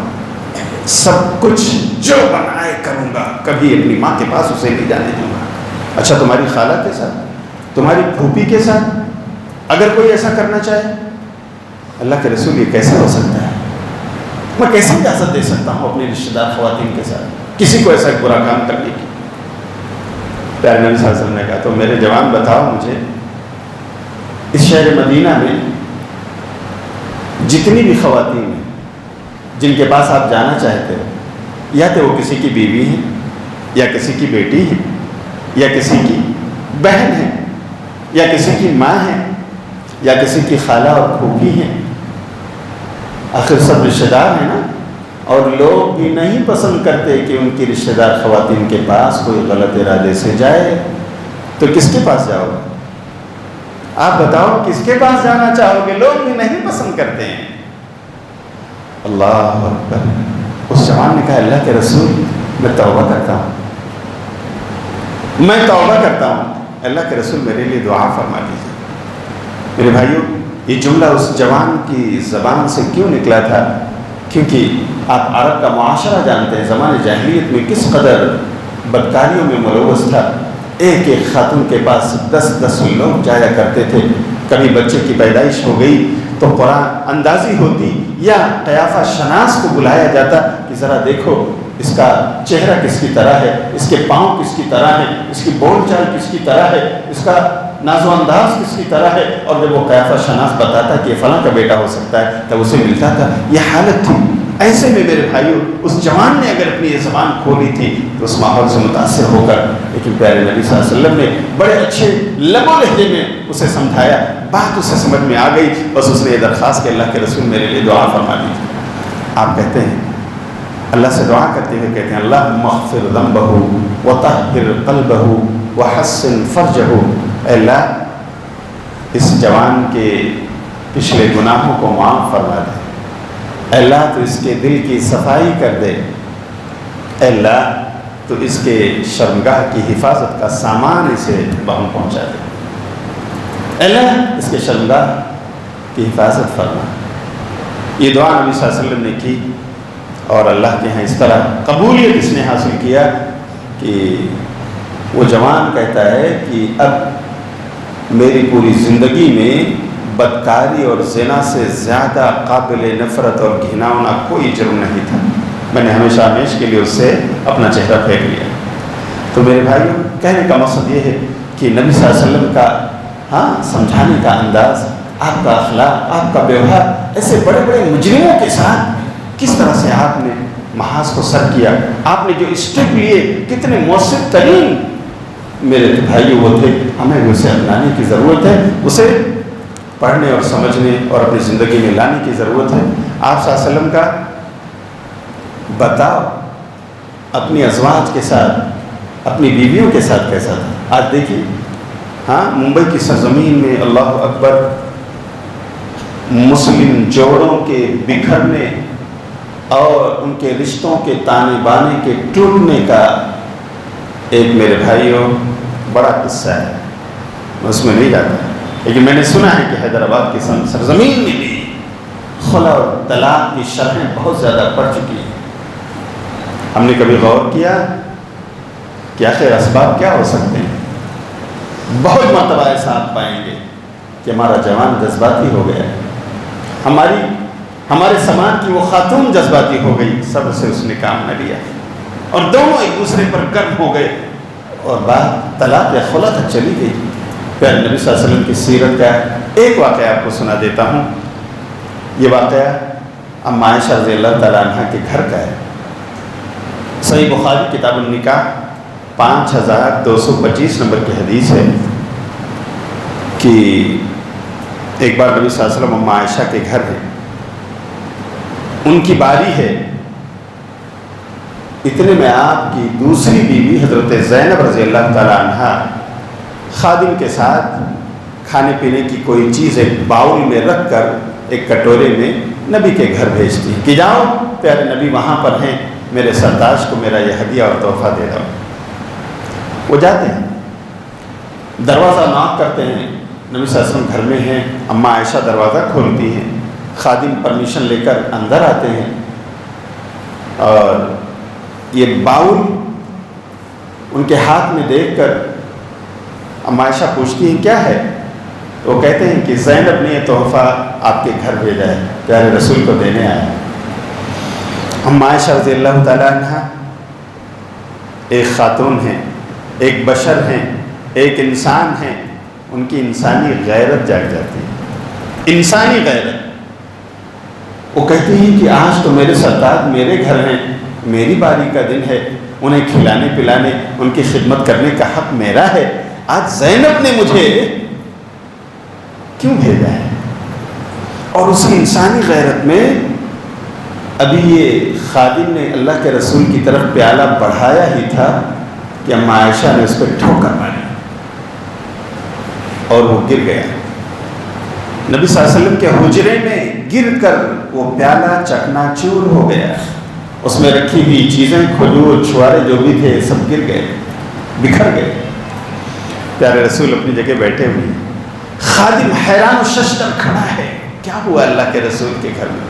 سب کچھ جو بنائے کروں گا، کبھی اپنی ماں کے پاس اسے نہیں جانے دوں گا. اچھا، تمہاری خالہ کے ساتھ، تمہاری پھوپھی کے ساتھ اگر کوئی ایسا کرنا چاہے، اللہ کے رسول یہ کیسے ہو سکتا ہے؟ میں کیسے اجازت دے سکتا ہوں اپنی رشتہ دار خواتین کے ساتھ کسی کو ایسا برا کام کرنے کی؟ پیارے نبی صلی اللہ علیہ وسلم نے کہا تو میرے جوان بتاؤ مجھے، اس شہر مدینہ میں جتنی بھی خواتین ہیں جن کے پاس آپ جانا چاہتے ہو، یا تو وہ کسی کی بیوی ہیں، یا کسی کی بیٹی ہے، یا کسی کی بہن ہے، یا کسی کی ماں ہے، یا کسی کی خالہ اور پھوپھی ہیں، آخر سب رشتہ دار ہیں نا. اور لوگ بھی نہیں پسند کرتے کہ ان کی رشتہ دار خواتین کے پاس کوئی غلط ارادے سے جائے، تو کس کے پاس جاؤ گے؟ آپ بتاؤ کس کے پاس جانا چاہو گے؟ لوگ بھی نہیں پسند کرتے ہیں. اللہ اکبر. اس جوان نے کہا اللہ کے رسول میں توبہ کرتا ہوں، میں توبہ کرتا ہوں، اللہ کے رسول میرے لیے دعا فرما دیجیے. میرے بھائیوں، یہ جملہ اس جوان کی زبان سے کیوں نکلا تھا؟ کیونکہ آپ عرب کا معاشرہ جانتے ہیں، زمانے جاہلیت میں کس قدر بدکاریوں میں ملوث تھا. ایک ایک خاتون کے پاس 10 لوگ جایا کرتے تھے. کبھی بچے کی پیدائش ہو گئی تو قرآن اندازی ہوتی یا قیافہ شناس کو بلایا جاتا کہ ذرا دیکھو اس کا چہرہ کس کی طرح ہے، اس کے پاؤں کس کی طرح ہے، اس کی بول چال کس کی طرح ہے، اس کا ناز و انداز کس کی طرح ہے. اور جب وہ قیافہ شناس بتاتا کہ یہ فلاں کا بیٹا ہو سکتا ہے تب اسے ملتا تھا. یہ حالت تھی. ایسے میں میرے بھائیوں، اس جوان نے اگر اپنی یہ زبان کھولی تھی تو اس ماحول سے متاثر ہو کر، لیکن پیارے نبی صلی اللہ علیہ وسلم نے بڑے اچھے لب و لہجے میں اسے سمجھایا، بات اسے سمجھ میں آ گئی. بس اس نے یہ درخواست کہ اللہ کے رسول میرے لیے دعا فرما دیجیے. آپ کہتے ہیں، اللہ سے دعا کرتے ہوئے کہتے ہیں اللہم اغفر ذنبہ وطہر قلبہ وحسن فرجہ. اے اللہ اس جوان کے پچھلے گناہوں کو معاف فرما دے. اے اللہ تو اس کے دل کی صفائی کر دے. اے اللہ تو اس کے شرمگاہ کی حفاظت کا سامان اسے بہم پہنچا دے. اے اللہ اس کے شرمگاہ کی حفاظت فرما. یہ دعا نبی صلی اللہ علیہ وسلم نے کی اور اللہ کے ہاں اس طرح قبولیت اس نے حاصل کیا کہ وہ جوان کہتا ہے کہ اب میری پوری زندگی میں بدکاری اور زنا سے زیادہ قابل نفرت اور گھناؤنا کوئی جرم نہیں تھا. میں نے ہمیشہ ہمیشہ کے لیے اس سے اپنا چہرہ پھینک لیا. تو میرے بھائیوں، کہنے کا مقصد یہ ہے کہ نبی صلی اللہ علیہ وسلم کا سمجھانے کا انداز، آپ کا اخلاق، آپ کا ویوہار ایسے بڑے بڑے مجرموں کے ساتھ کس طرح سے آپ نے محاذ کو سر کیا، آپ نے جو اسٹیپ لیے کتنے مؤثر ترین میرے بھائیوں وہ تھے. ہمیں بھی اسے اپنانے کی ضرورت ہے، اسے پڑھنے اور سمجھنے اور اپنی زندگی میں لانے کی ضرورت ہے. آپ صلی اللہ علیہ وسلم کا بتاؤ اپنی ازواج کے ساتھ، اپنی بیویوں کے ساتھ کیسا تھا؟ آج دیکھیے ممبئی کی سرزمین میں اللہ اکبر مسلم جوڑوں کے بکھرنے اور ان کے رشتوں کے تانے بانے کے ٹوٹنے کا ایک میرے بھائیوں بڑا قصہ ہے. میں اس میں نہیں جاتا، لیکن میں نے سنا ہے کہ حیدرآباد کی سرزمین میں بھی خلا اور طلاق کی شرحیں بہت زیادہ بڑھ چکی ہیں. ہم نے کبھی غور کیا کہ آخر اسباب کیا ہو سکتے ہیں؟ بہت مرتبہ ایسا آپ پائیں گے کہ ہمارا جوان جذباتی ہو گیا ہے، ہماری ہمارے سماج کی وہ خاتون جذباتی ہو گئی، صبر سے اس نے کام نہ لیا اور دونوں ایک دوسرے پر گرم ہو گئے اور بات طلاق یا خلا تک چلی گئی۔ پھر نبی صلی اللہ علیہ وسلم کی سیرت کا ایک واقعہ آپ کو سنا دیتا ہوں۔ یہ واقعہ ام عائشہ رضی اللہ تعالیٰ عنہ کے گھر کا ہے۔ صحیح بخاری کتاب النکاح 5225 نمبر کی حدیث ہے کہ ایک بار نبی صلی اللہ علیہ وسلم ام عائشہ کے گھر ہے، ان کی باری ہے، اتنے میں آپ کی دوسری بیوی حضرت زینب رضی اللہ تعالیٰ عنہ خادم کے ساتھ کھانے پینے کی کوئی چیز ایک باؤل میں رکھ کر ایک کٹورے میں نبی کے گھر بھیجتی ہیں کہ جاؤ پیارے نبی وہاں پر ہیں، میرے سرتاج کو میرا یہ ہدیہ اور تحفہ دے دو۔ وہ جاتے ہیں، دروازہ ناک کرتے ہیں، نبی صلی اللہ علیہ وسلم گھر میں ہیں، اماں عائشہ دروازہ کھولتی ہیں، خادم پرمیشن لے کر اندر آتے ہیں اور یہ باؤل ان کے ہاتھ میں دیکھ کر اماں عائشہ پوچھتی ہیں کیا ہے؟ تو وہ کہتے ہیں کہ زینب نے یہ تحفہ آپ کے گھر بھیجا ہے، پیارے رسول کو دینے آیا ہے۔ اماں عائشہ رضی اللہ تعالیٰ عنہ ایک خاتون ہیں، ایک بشر ہیں، ایک انسان ہیں، ان کی انسانی غیرت جاگ جاتی ہے، انسانی غیرت۔ وہ کہتی ہیں کہ آج تو میرے سرتاج میرے گھر ہیں، میری باری کا دن ہے، انہیں کھلانے پلانے ان کی خدمت کرنے کا حق میرا ہے، آج زینب نے مجھے کیوں بھیجا ہے؟ اور اس کی انسانی غیرت میں ابھی یہ خادم نے اللہ کے رسول کی طرف پیالہ بڑھایا ہی تھا کہ اماں عائشہ نے اس پہ ٹھوکر ماری اور وہ گر گیا۔ نبی صلی اللہ علیہ وسلم کے حجرے میں گر کر وہ پیالہ چکنا چور ہو گیا، اس میں رکھی ہوئی چیزیں کھجور چھوارے جو بھی تھے سب گر گئے، بکھر گئے۔ پیارے رسول اپنی جگہ بیٹھے ہوئے، خادم حیران و ششدر کھڑا ہے، کیا ہوا اللہ کے رسول کے گھر میں؟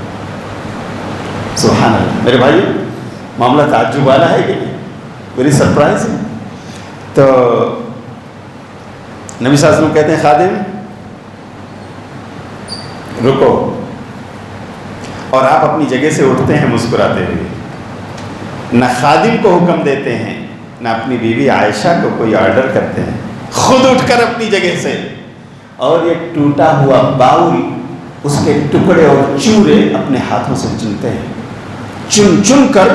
سبحان اللہ میرے بھائی، معاملہ تعجب والا ہے کہ نہیں؟ ویری سرپرائز ہے۔ تو نبی صلی اللہ علیہ وسلم کہتے ہیں خادم رکو، اور آپ اپنی جگہ سے اٹھتے ہیں مسکراتے ہوئے، نہ خادم کو حکم دیتے ہیں نہ اپنی بیوی عائشہ کو کوئی آرڈر کرتے ہیں، خود اٹھ کر اپنی جگہ سے، اور یہ ٹوٹا ہوا باؤل اس کے ٹکڑے اور چورے اپنے ہاتھوں سے چنتے ہیں، چن چن کر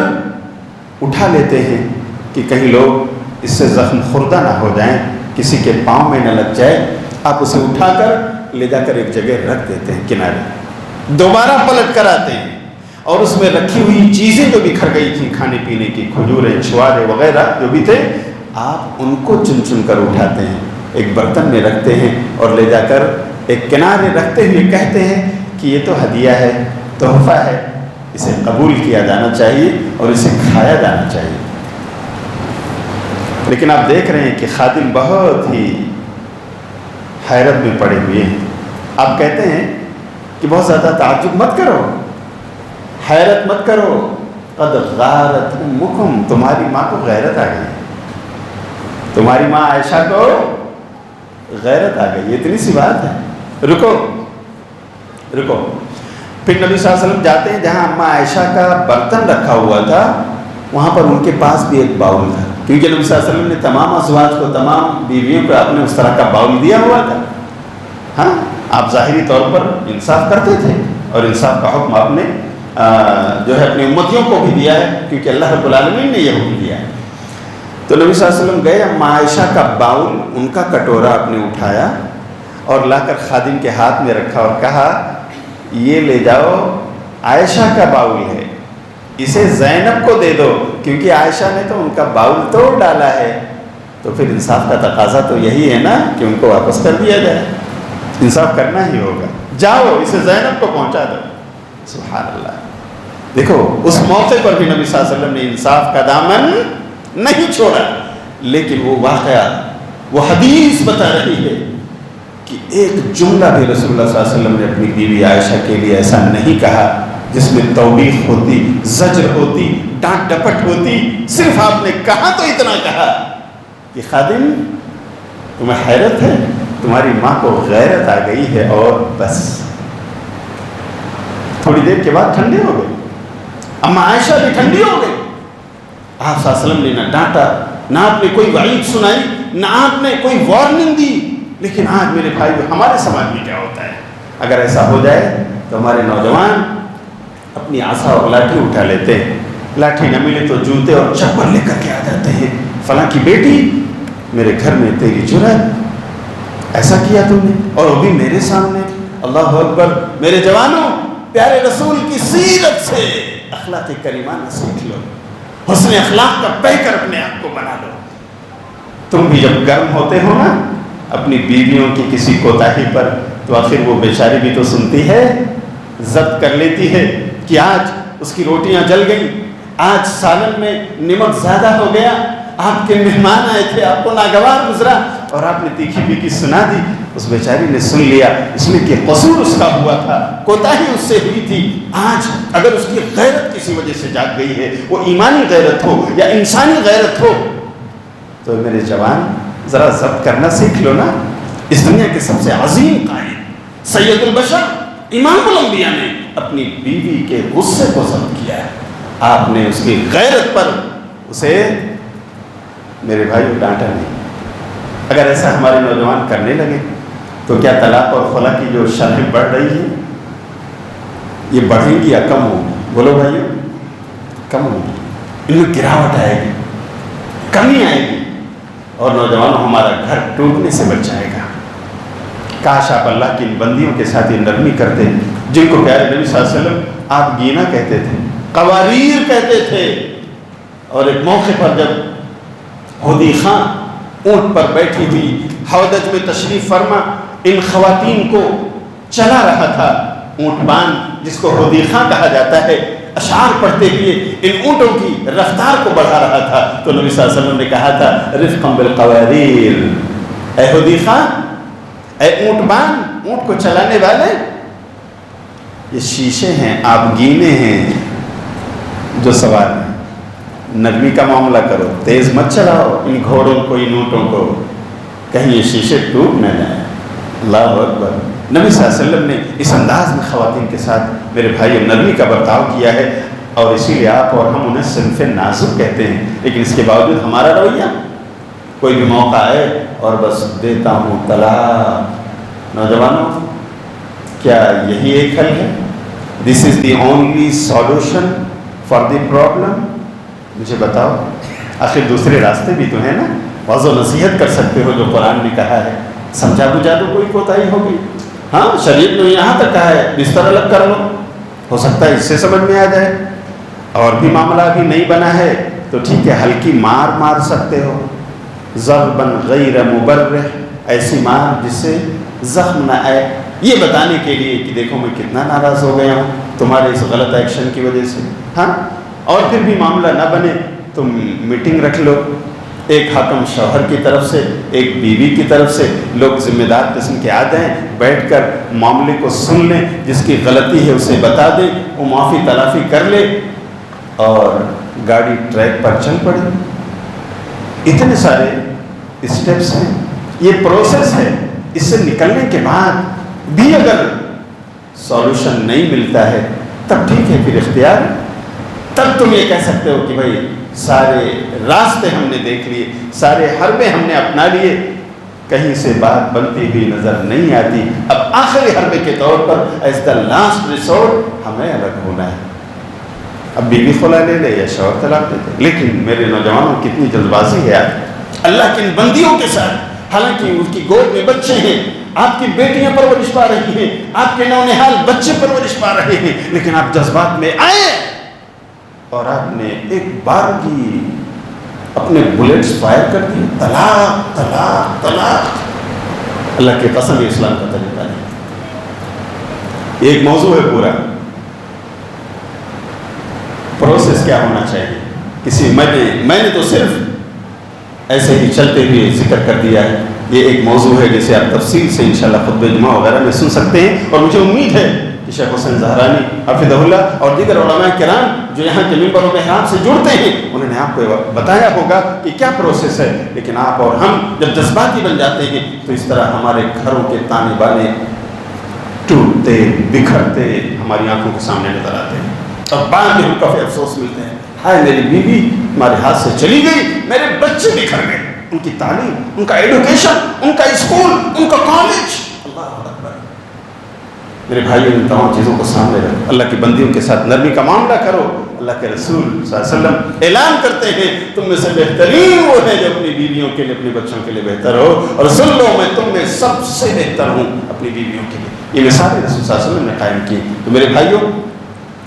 اٹھا لیتے ہیں کہ کہیں لوگ اس سے زخم خوردہ نہ ہو جائیں، کسی کے پاؤں میں نہ لگ جائے۔ آپ اسے اٹھا کر لے جا کر ایک جگہ رکھ دیتے ہیں کنارے، دوبارہ پلٹ کر آتے ہیں اور اس میں رکھی ہوئی چیزیں جو بکھر گئی تھیں کھانے پینے کی، کھجوریں چھوارے وغیرہ جو بھی تھے، آپ ان کو چن چن کر اٹھاتے ہیں، ایک برتن میں رکھتے ہیں اور لے جا کر ایک کنارے رکھتے ہوئے کہتے ہیں کہ یہ تو ہدیہ ہے، تحفہ ہے، اسے قبول کیا جانا چاہیے اور اسے کھایا جانا چاہیے۔ لیکن آپ دیکھ رہے ہیں کہ خادم بہت ہی حیرت میں پڑے ہوئے ہیں۔ آپ کہتے ہیں کہ بہت زیادہ تعجب مت کرو، حیرت مت کرو، قد غارت امکم، تمہاری ماں کو غیرت آ گئی، تمہاری ماں عائشہ کو غیرت آ گئی، اتنی سی بات ہے، رکو رکو۔ پھر نبی صلی اللہ علیہ وسلم جاتے ہیں جہاں اماں عائشہ کا برتن رکھا ہوا تھا، وہاں پر ان کے پاس بھی ایک باؤل تھا، کیونکہ نبی صلی اللہ علیہ وسلم نے تمام ازواج کو، تمام بیویوں کو آپ نے اس طرح کا باؤل دیا ہوا تھا۔ ہاں، آپ ظاہری طور پر انصاف کرتے تھے اور انصاف کا حکم آپ نے جو ہے اپنی امتیوں کو بھی دیا ہے، کیونکہ اللہ رب العالمین نے یہ حکم دیا ہے۔ تو نبی صلی اللہ علیہ وسلم گئے، اماں عائشہ کا باؤل، ان کا کٹورا آپ نے اٹھایا اور لا کر خادم کے ہاتھ میں رکھا اور کہا یہ لے جاؤ، عائشہ کا باؤل ہے، اسے زینب کو دے دو، کیونکہ عائشہ نے تو ان کا باؤل توڑ ڈالا ہے۔ تو پھر انصاف کا تقاضا تو یہی ہے نا کہ ان کو واپس کر دیا جائے، انصاف کرنا ہی ہوگا، جاؤ اسے زینب کو پہنچا دو۔ سبحان اللہ، دیکھو اس موقع پر بھی نبی صلی اللہ علیہ وسلم نے انصاف کا دامن نہیں چھوڑا، لیکن وہ واقعہ، وہ حدیث بتا رہی ہے کہ ایک جملہ بھی رسول اللہ صلی اللہ علیہ وسلم نے اپنی بیوی عائشہ کے لیے ایسا نہیں کہا جس میں توبیخ ہوتی، زجر ہوتی، ڈانٹ ڈپٹ ہوتی، صرف آپ نے کہا تو اتنا کہا کہ خادم تمہیں حیرت ہے، تمہاری ماں کو غیرت آ گئی ہے، اور بس تھوڑی دیر کے بعد ٹھنڈے ہو گئے، اما عائشہ بھی ٹھنڈی ہو گئی۔ آپ صلی اللہ علیہ وسلم نے نہ ڈانٹا، نہ آپ نے کوئی وعید سنائی، نہ آپ نے کوئی وارننگ دی۔ لیکن آج میرے بھائی ہمارے سماج میں کیا ہوتا ہے؟ اگر ایسا ہو جائے تو ہمارے نوجوان اپنی عصا اور لاٹھی اٹھا لیتے ہیں، لاٹھی نہ ملے تو جوتے اور چپل لے کر کے آ جاتے ہیں، فلاں کی بیٹی میرے گھر میں تیری جرأت، ایسا کیا تم نے، اور وہ بھی میرے سامنے۔ اللہ اکبر۔ میرے جوانوں، پیارے رسول کی سیرت سے اخلاق کریمانہ سیکھ لو، حسن اخلاق کا پیکر اپنے آپ کو بنا لو۔ تم بھی جب گرم ہوتے ہو نا اپنی بیویوں کی کسی کوتاہی پر، تو آخر وہ بیچاری بھی تو سنتی ہے، ضبط کر لیتی ہے کہ آج اس کی روٹیاں جل گئیں، آج سالن میں نمک زیادہ ہو گیا، آپ کے مہمان آئے تھے، آپ کو ناگوار گزرا اور آپ نے تیکھی بیکی سنا دی۔ اس بیچاری نے سن لیا، اس میں کہ قصور اس کا ہوا تھا، کوتاہی اس سے ہوئی تھی۔ آج اگر اس کی غیرت کسی وجہ سے جاگ گئی ہے، وہ ایمانی غیرت ہو یا انسانی غیرت ہو، تو میرے جوان ذرا ضبط کرنا سیکھ لو نا۔ اس دنیا کے سب سے عظیم قائد سید البشر امام الانبیاء نے اپنی بیوی کے غصے کو ضبط کیا ہے، آپ نے اس کی غیرت پر اسے میرے بھائی ڈانٹا نہیں۔ اگر ایسا ہمارے نوجوان کرنے لگے تو کیا طلاق اور خلا کی جو شرحیں بڑھ رہی ہیں یہ بڑھیں گی یا کم ہوں گی؟ بولو بھائیو، کم ہوں گی، ان میں گراوٹ آئے گی، کمی آئے گی، اور نوجوانوں ہمارا گھر ٹوٹنے سے بچ جائے گا۔ کاش آپ اللہ کی ان بندیوں کے ساتھ یہ نرمی کرتے جن کو پیارے نبی صلی اللہ علیہ وسلم آپ گینا کہتے تھے، قواریر کہتے تھے۔ اور ایک موقع پر جب حدیقہ اونٹ پر بیٹھی ہوئی حودج میں تشریف فرما ان خواتین کو چلا رہا تھا، اونٹ بان جس کو حدیقہ کہا جاتا ہے، اشعار پڑھتے ہوئے ان اونٹوں کی رفتار کو بڑھا رہا تھا، تو نبی صلی اللہ علیہ وسلم نے کہا تھا رفقا بالقواریر، اے حدیقہ، اے اونٹ بان، اونٹ کو چلانے والے، یہ شیشے ہیں، آپ گینے ہیں جو سوار ہیں، نرمی کا معاملہ کرو، تیز مت چلاؤ ان گھوڑوں کو، ان اونٹوں کو، کہیں یہ شیشے ٹوٹ نہ جائیں۔ اللہ اکبر۔ نبی صلی اللہ علیہ وسلم نے اس انداز میں خواتین کے ساتھ میرے بھائیو نرمی کا برتاؤ کیا ہے، اور اسی لیے آپ اور ہم انہیں صنف نازک کہتے ہیں، لیکن اس کے باوجود ہمارا رویہ کوئی بھی موقع آئے اور بس دیتا ہوں طلاق۔ نوجوانوں، کیا یہی ایک حل ہے؟ This is the only solution for the problem? مجھے بتاؤ، آخر دوسرے راستے بھی تو ہیں نا، واضح و نصیحت کر سکتے ہو جو قرآن نے کہا ہے، سمجھا بجھا تو کوئی کوتاہی ہوگی؟ ہاں، شریعت نے یہاں تک کہا ہے بستر الگ کر لو، ہو سکتا ہے اس سے سمجھ میں آ جائے، اور بھی معاملہ ابھی نہیں بنا ہے تو ٹھیک ہے، ہلکی مار سکتے ہو، ضرباً غیر مبرح، ایسی مار جس سے زخم نہ آئے، یہ بتانے کے لیے کہ دیکھو میں کتنا ناراض ہو گیا ہوں تمہارے اس غلط ایکشن کی وجہ سے۔ ہاں، اور پھر بھی معاملہ نہ بنے تو میٹنگ رکھ لو، ایک حاکم شوہر کی طرف سے، ایک بیوی کی طرف سے، لوگ ذمہ دار قسم کے آ جائیں، بیٹھ کر معاملے کو سن لیں، جس کی غلطی ہے اسے بتا دیں، وہ معافی تلافی کر لے اور گاڑی ٹریک پر چل پڑے۔ اتنے سارے اسٹیپس ہیں، یہ پروسیس ہے، اس سے نکلنے کے بعد بھی اگر سولوشن نہیں ملتا ہے تب ٹھیک ہے، پھر اختیار، تب تم یہ کہہ سکتے ہو کہ بھائی سارے راستے ہم نے دیکھ لیے، سارے حربے ہم نے اپنا لیے، کہیں سے بات بنتی ہوئی نظر نہیں آتی، اب آخری حربے کے طور پر ایز دا لاسٹ ریسورٹ ہمیں الگ ہونا ہے، اب بیوی خلا لے لے یا شوہر طلاق دے دے۔ لیکن میرے نوجوانوں کتنی جلد بازی ہے آج اللہ کی ان بندیوں کے ساتھ، حالانکہ ان کی گود میں بچے ہیں، آپ کی بیٹیاں پرورش پا رہی ہیں، آپ کے نونہال بچے پرورش پا رہے ہیں، لیکن آپ جذبات میں آئے اور آپ نے ایک بار کی اپنے بلیٹس فائر کر دیے، طلاق طلاق طلاق۔ اللہ کی قسم یہ اسلام کا طریقہ نہیں، یہ ایک موضوع ہے پورا، پروسیس کیا ہونا چاہیے۔ کسی میں نے تو صرف ایسے ہی چلتے ہوئے ذکر کر دیا ہے، یہ ایک موضوع ہے جسے آپ تفصیل سے انشاءاللہ خطبہ جمعہ وغیرہ میں سن سکتے ہیں، اور مجھے امید ہے کہ شیخ حسین زہرانی حفظہ اللہ اور دیگر علماء کرام جو یہاں کے منبر و محراب سے جڑتے ہیں انہوں نے آپ کو بتایا ہوگا کہ کیا پروسیس ہے، لیکن آپ اور ہم جب جذباتی بن جاتے ہیں تو اس طرح ہمارے گھروں کے تانے بانے ٹوٹتے بکھرتے ہماری آنکھوں کے سامنے نظر آتے ہیں، اور بعد میں ہم کافی افسوس ملتے ہیں، ہائے میری بیوی ہمارے ہاتھ سے چلی گئی، میرے بچے بکھر گئے، ان کی تعلیم، ان کا ایڈوکیشن، ان کا اسکول، ان کا کالج۔ اللہ اکبر۔ میرے بھائیوں، ان تمام چیزوں کو سامنے رکھو، اللہ کی بندیوں کے ساتھ نرمی کا معاملہ کرو۔ اللہ کے رسول صلی اللہ علیہ وسلم اعلان کرتے ہیں تم میں سے بہترین وہ ہے جو اپنی بیویوں کے لیے، اپنے بچوں کے لیے بہتر ہو، اور سن لو میں تم میں سب سے بہتر ہوں اپنی بیویوں کے لیے۔ یہ مثالیں رسول صلی اللہ علیہ وسلم نے قائم کی۔ تو میرے بھائیوں،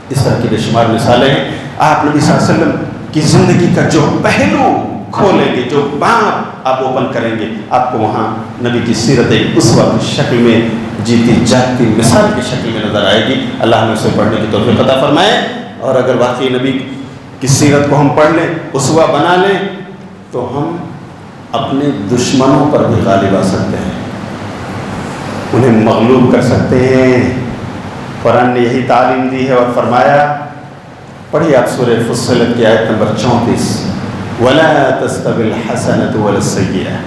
اس طرح کی بے شمار مثالیں ہیں۔ آپ نبی صلی اللہ علیہ وسلم کی زندگی کا جو پہلو کھولیں گے، جو باب آپ اوپن کریں گے، آپ کو وہاں نبی کی سیرت ایک اسوہ کی شکل میں، جیتی جاگتی مثال کی شکل میں نظر آئے گی۔ اللہ ہمیں اسے پڑھنے کی توفیق عطا فرمائے، اور اگر واقعی نبی کی سیرت کو ہم پڑھ لیں، اسوہ بنا لیں، تو ہم اپنے دشمنوں پر بھی غالب آ سکتے ہیں، انہیں مغلوب کر سکتے ہیں۔ قرآن نے یہی تعلیم دی ہے اور فرمایا، پڑھیے آپ سورہ فصلت کی آیت نمبر 34، وَلَا تَسْتَوِي الْحَسَنَةُ وَلَا السَّيِّئَةُ۔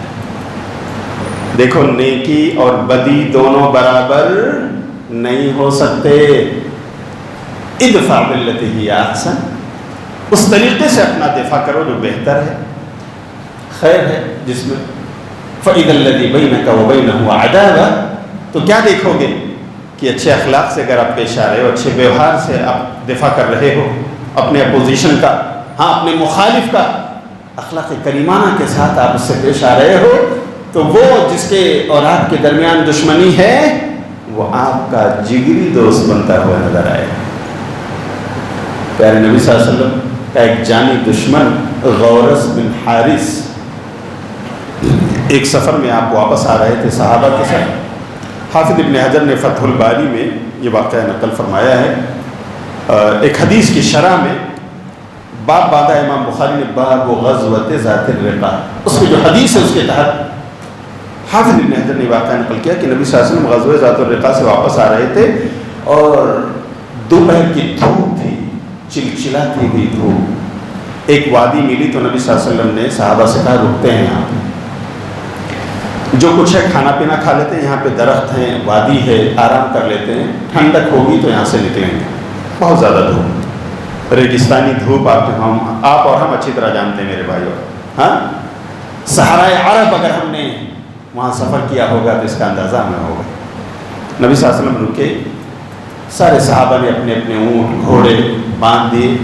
دیکھو، نیکی اور بدی دونوں برابر نہیں ہو سکتے۔ ادفع باللتی ہی احسن، اس طریقے سے اپنا دفاع کرو جو بہتر ہے، خیر ہے جس میں۔ فَإِذَا الَّذِي بَيْنَكَ وَبَيْنَهُ عَدَاوَةٌ، تو کیا دیکھو گے کہ اچھے اخلاق سے اگر آپ پیش آ رہے ہو، اچھے ویوہار سے آپ دفاع کر رہے ہو اپنے اپوزیشن کا، ہاں اپنے مخالف کا، اخلاق کریمانہ کے ساتھ آپ اس سے پیش آ رہے ہو، تو وہ جس کے اور آپ کے درمیان دشمنی ہے، وہ آپ کا جگری دوست بنتا ہوا نظر آئے۔ پیارے نبی صلی اللہ علیہ وسلم کا ایک جانی دشمن غورث بن حارث، ایک سفر میں آپ واپس آ رہے تھے صحابہ کے ساتھ۔ حافظ ابن حجر نے فتح الباری میں یہ واقعہ نقل فرمایا ہے۔ ایک حدیث کی شرح میں باب باندھا امام بخاری نے، باب غزوۃ ذات الرقاع، اس میں جو حدیث ہے اس کے تحت حافظ ابن حجر نے واقعہ نقل کیا کہ نبی صلی اللہ علیہ وسلم غزوہ ذات الرقاع سے واپس آ رہے تھے، اور دوپہر کی دھوپ تھی، چلچلاتی ہوئی دھوپ۔ ایک وادی ملی تو نبی صلی اللہ علیہ وسلم نے صحابہ سے کہا رکتے ہیں یہاں پہ، جو کچھ ہے کھانا پینا کھا لیتے ہیں، یہاں پہ درخت ہیں، وادی ہے، آرام کر لیتے ہیں، ٹھنڈک ہوگی تو یہاں سے نکلیں گے۔ بہت زیادہ دھوپ، ریگستانی دھوپ، آپ اور ہم اچھی طرح جانتے ہیں میرے بھائیوں۔ ہاں، صحرائے عرب اگر ہم نے وہاں سفر کیا ہوگا تو اس کا اندازہ ہمیں ہوگا۔ نبی صلی اللہ علیہ وسلم رکے، سارے صحابہ نے اپنے اپنے اونٹ گھوڑے باندھ دیے،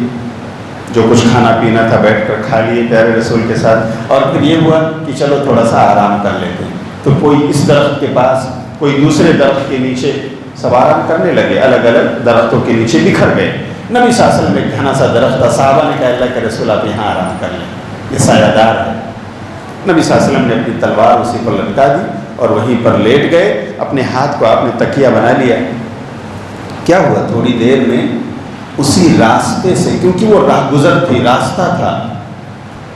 جو کچھ کھانا پینا تھا بیٹھ کر کھا لیے پیارے رسول کے ساتھ، اور پھر یہ ہوا کہ چلو تھوڑا سا آرام کر لیتے ہیں۔ تو کوئی اس درخت کے پاس، کوئی دوسرے درخت کے نیچے، سب آرام کرنے لگے، الگ الگ درختوں کے نیچے بکھر گئے۔ نبی صلی اللہ علیہ وسلم ایک گھنا سا درخت تھا، صحابہ نے کہا اللہ کے رسول آپ یہاں آرام کر لیں، یہ سایہ دار ہے۔ نبی صلی اللہ علیہ وسلم نے اپنی تلوار اسی پر لٹکا دی اور وہیں پر لیٹ گئے، اپنے ہاتھ کو آپ نے تکیہ بنا لیا۔ کیا ہوا، تھوڑی دیر میں اسی راستے سے، کیونکہ وہ راہ گزر تھی، راستہ تھا،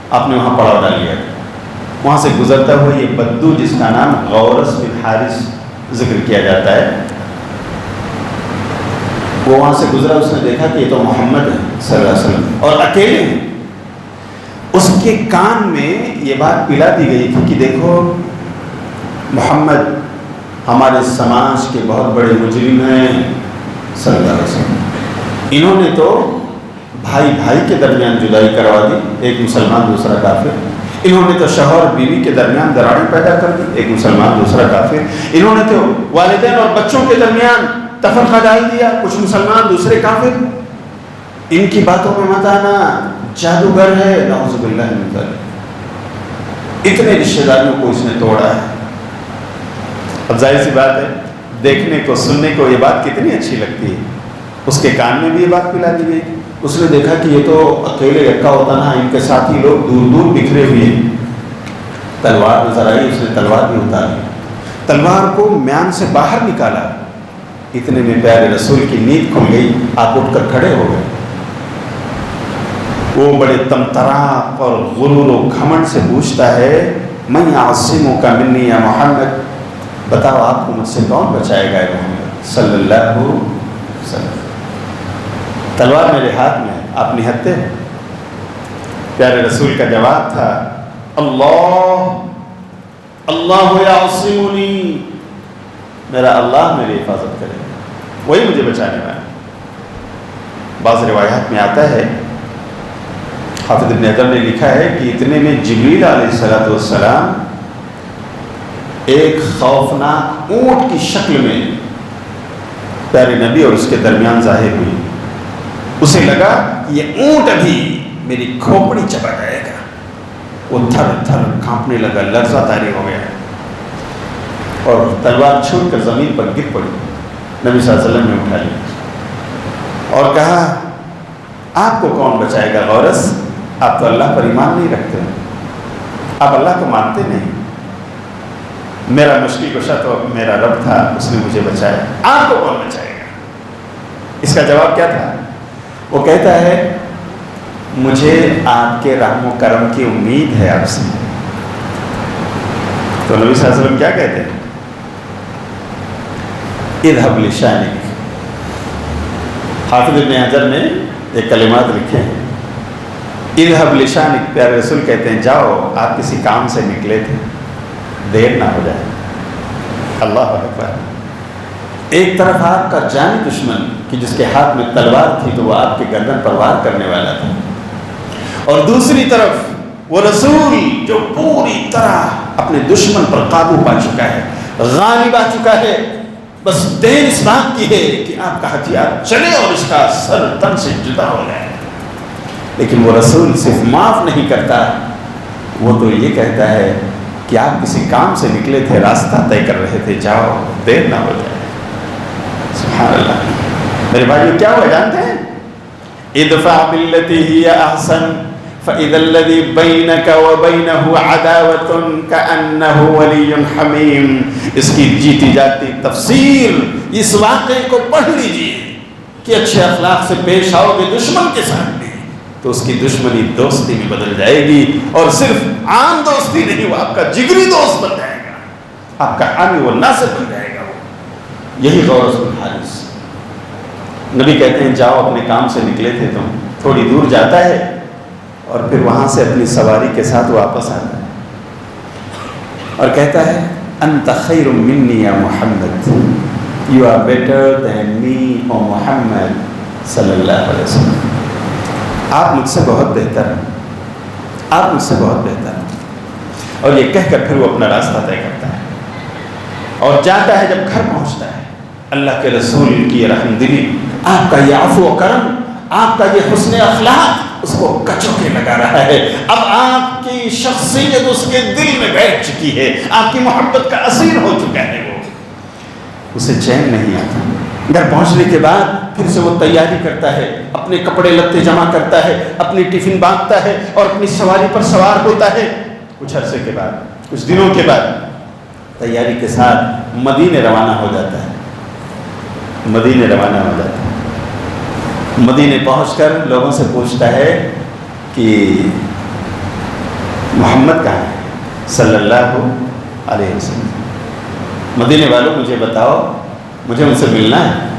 آپ نے وہاں پڑاؤ ڈال لیا، وہاں سے گزرتا ہوا یہ بدو جس کا نام غورث بن حارث ذکر کیا جاتا ہے، وہ وہاں سے گزرا، اس نے دیکھا کہ یہ تو محمد ہے صلی اللہ علیہ وسلم اور اکیلے ہیں۔ اس کے کان میں یہ بات پلا دی گئی تھی کہ دیکھو محمد ہمارے سماج کے بہت بڑے مجرم ہیں صلی اللہ علیہ وسلم، انہوں نے تو بھائی بھائی کے درمیان جدائی کروا دی، ایک مسلمان دوسرا کافر، انہوں نے تو شوہر بیوی کے درمیان دراڑی پیدا کر دی، ایک مسلمان دوسرا کافر، انہوں نے تو والدین اور بچوں کے درمیان تفرقہ ڈال دیا، کچھ مسلمان دوسرے کافر۔ ان کی باتوں میں مت آنا، جادوگر ہے، نعوذ باللہ من ذلک۔ اتنے رشتہ داریوں کو اس نے توڑا ہے۔ اب ظاہر سی بات ہے، دیکھنے کو سننے کو یہ بات کتنی اچھی لگتی ہے، اس کے کان میں بھی یہ بات پلا دی گئی۔ اس نے دیکھا کہ یہ تو اکیلے یکا ہوتا نا، ان کے ساتھی لوگ دور دور بکھرے ہوئے ہیں۔ تلوار نظر آئی، اس نے تلوار بھی اتاری، تلوار کو میان سے باہر نکالا۔ اتنے میں پیارے رسول کی نیند کھل گئی، آپ اٹھ کر کھڑے ہو گئے۔ وہ بڑے طمطراق اور غرور و گھمنڈ سے پوچھتا ہے، من یعصمک منی یا محمد، بتاؤ آپ کو مجھ سے کون بچائے گا اے محمد صلی اللہ علیہ وسلم، تلوار میرے ہاتھ میں ہے، آپ نہتے ہیں۔ پیارے رسول کا جواب تھا، اللہ اللہ یعصمنی، میرا اللہ میری حفاظت کرے۔ وہی مجھے بچانے والا. بعض روایات میں آتا ہے، حافظ ابن حجر نے لکھا ہے کہ اتنے میں جبریل علیہ السلام ایک خوفناک اونٹ کی شکل میں پیارے نبی اور اس کے درمیان ظاہر ہوئی. اسے لگا کہ یہ اونٹ ابھی میری کھوپڑی چبا جائے گا. وہ تھر تھر کانپنے لگا، لرزہ طاری ہو گیا اور تلوار چھوٹ کر زمین پر گر پڑی. نبی صلی اللہ علیہ وسلم نے اٹھا لیا اور کہا آپ کو کون بچائے گا غورث؟ آپ تو اللہ پر ایمان نہیں رکھتے، آپ اللہ کو مانتے نہیں. میرا مشکل کشا تو میرا رب تھا، اس نے مجھے بچایا، آپ کو کون بچائے گا؟ اس کا جواب کیا تھا؟ وہ کہتا ہے مجھے آپ کے رحم و کرم کی امید ہے آپ سے. تو نبی صلی اللہ علیہ وسلم کیا کہتے ہیں؟ اذهب لشانک. حافظ ابن حجر نے ایک کلمات لکھے ہیں، اذهب لشانک. پیارے رسول کہتے ہیں جاؤ، آپ کسی کام سے نکلے تھے، دیر نہ ہو جائے. اللہ اکبر. ایک طرف آپ کا جانی دشمن کہ جس کے ہاتھ میں تلوار تھی تو وہ آپ کے گردن پر وار کرنے والا تھا، اور دوسری طرف وہ رسول جو پوری طرح اپنے دشمن پر قابو پا چکا ہے، غالب آ چکا ہے. بس دیر اس بات کی ہے کہ آپ کا ہتھیار چلے اور اس کا سر تن سے جدا ہو جائے. لیکن وہ رسول صرف معاف نہیں کرتا، وہ تو یہ کہتا ہے کہ آپ کسی کام سے نکلے تھے، راستہ طے کر رہے تھے، جاؤ دیر نہ ہو جائے. سبحان اللہ. میرے بھائیو کیا ہوا جانتے ہیں؟ ادفع باللتی ہی احسن فاذا الذی بینک وبینہ عداوۃ کأنہ ولی حمیم. اس کی جیتی جاتی تفسیر اس واقعے کو پڑھ لیجئے کہ اچھے اخلاق سے پیش آؤ گے دشمن کے سامنے تو اس کی دشمنی دوستی میں بدل جائے گی، اور صرف عام دوستی نہیں، وہ آپ کا جگری دوست بن جائے گا، آپ کا حامی و ناصر بن جائے گا. یہی غورث بن حارث. نبی کہتے ہیں جاؤ، اپنے کام سے نکلے تھے تم. تھوڑی دور جاتا ہے اور پھر وہاں سے اپنی سواری کے ساتھ واپس آتا ہے اور کہتا ہے انت خیر منی یا محمد، یو آر بیٹر دین می او محمد صلی اللہ علیہ وسلم. آپ مجھ سے بہت بہتر ہیں، آپ مجھ سے بہت بہتر ہیں. اور یہ کہہ کر پھر وہ اپنا راستہ طے کرتا ہے اور جاتا ہے. جب گھر پہنچتا ہے اللہ کے رسول کی رحم دلی، آپ کا یہ عفو و کرم، آپ کا یہ حسن اخلاق اس کو کچوں کے لگا رہا ہے. اب آپ کی شخصیت اس کے دل میں بیٹھ چکی ہے، آپ کی محبت کا اسیر ہو چکا ہے. وہ اسے چین نہیں آتا. گھر پہنچنے کے بعد پھر سے وہ تیاری کرتا ہے، اپنے کپڑے لتے جمع کرتا ہے، اپنی ٹفن باندھتا ہے اور اپنی سواری پر سوار ہوتا ہے. کچھ عرصے کے بعد، کچھ دنوں کے بعد تیاری کے ساتھ مدینے روانہ ہو جاتا ہے. مدینے روانہ ہو جاتا ہے. مدینے پہنچ کر لوگوں سے پوچھتا ہے کہ محمد کہاں ہے صلی اللہ علیہ وسلم. مدینے والوں مجھے بتاؤ، مجھے ان سے ملنا ہے.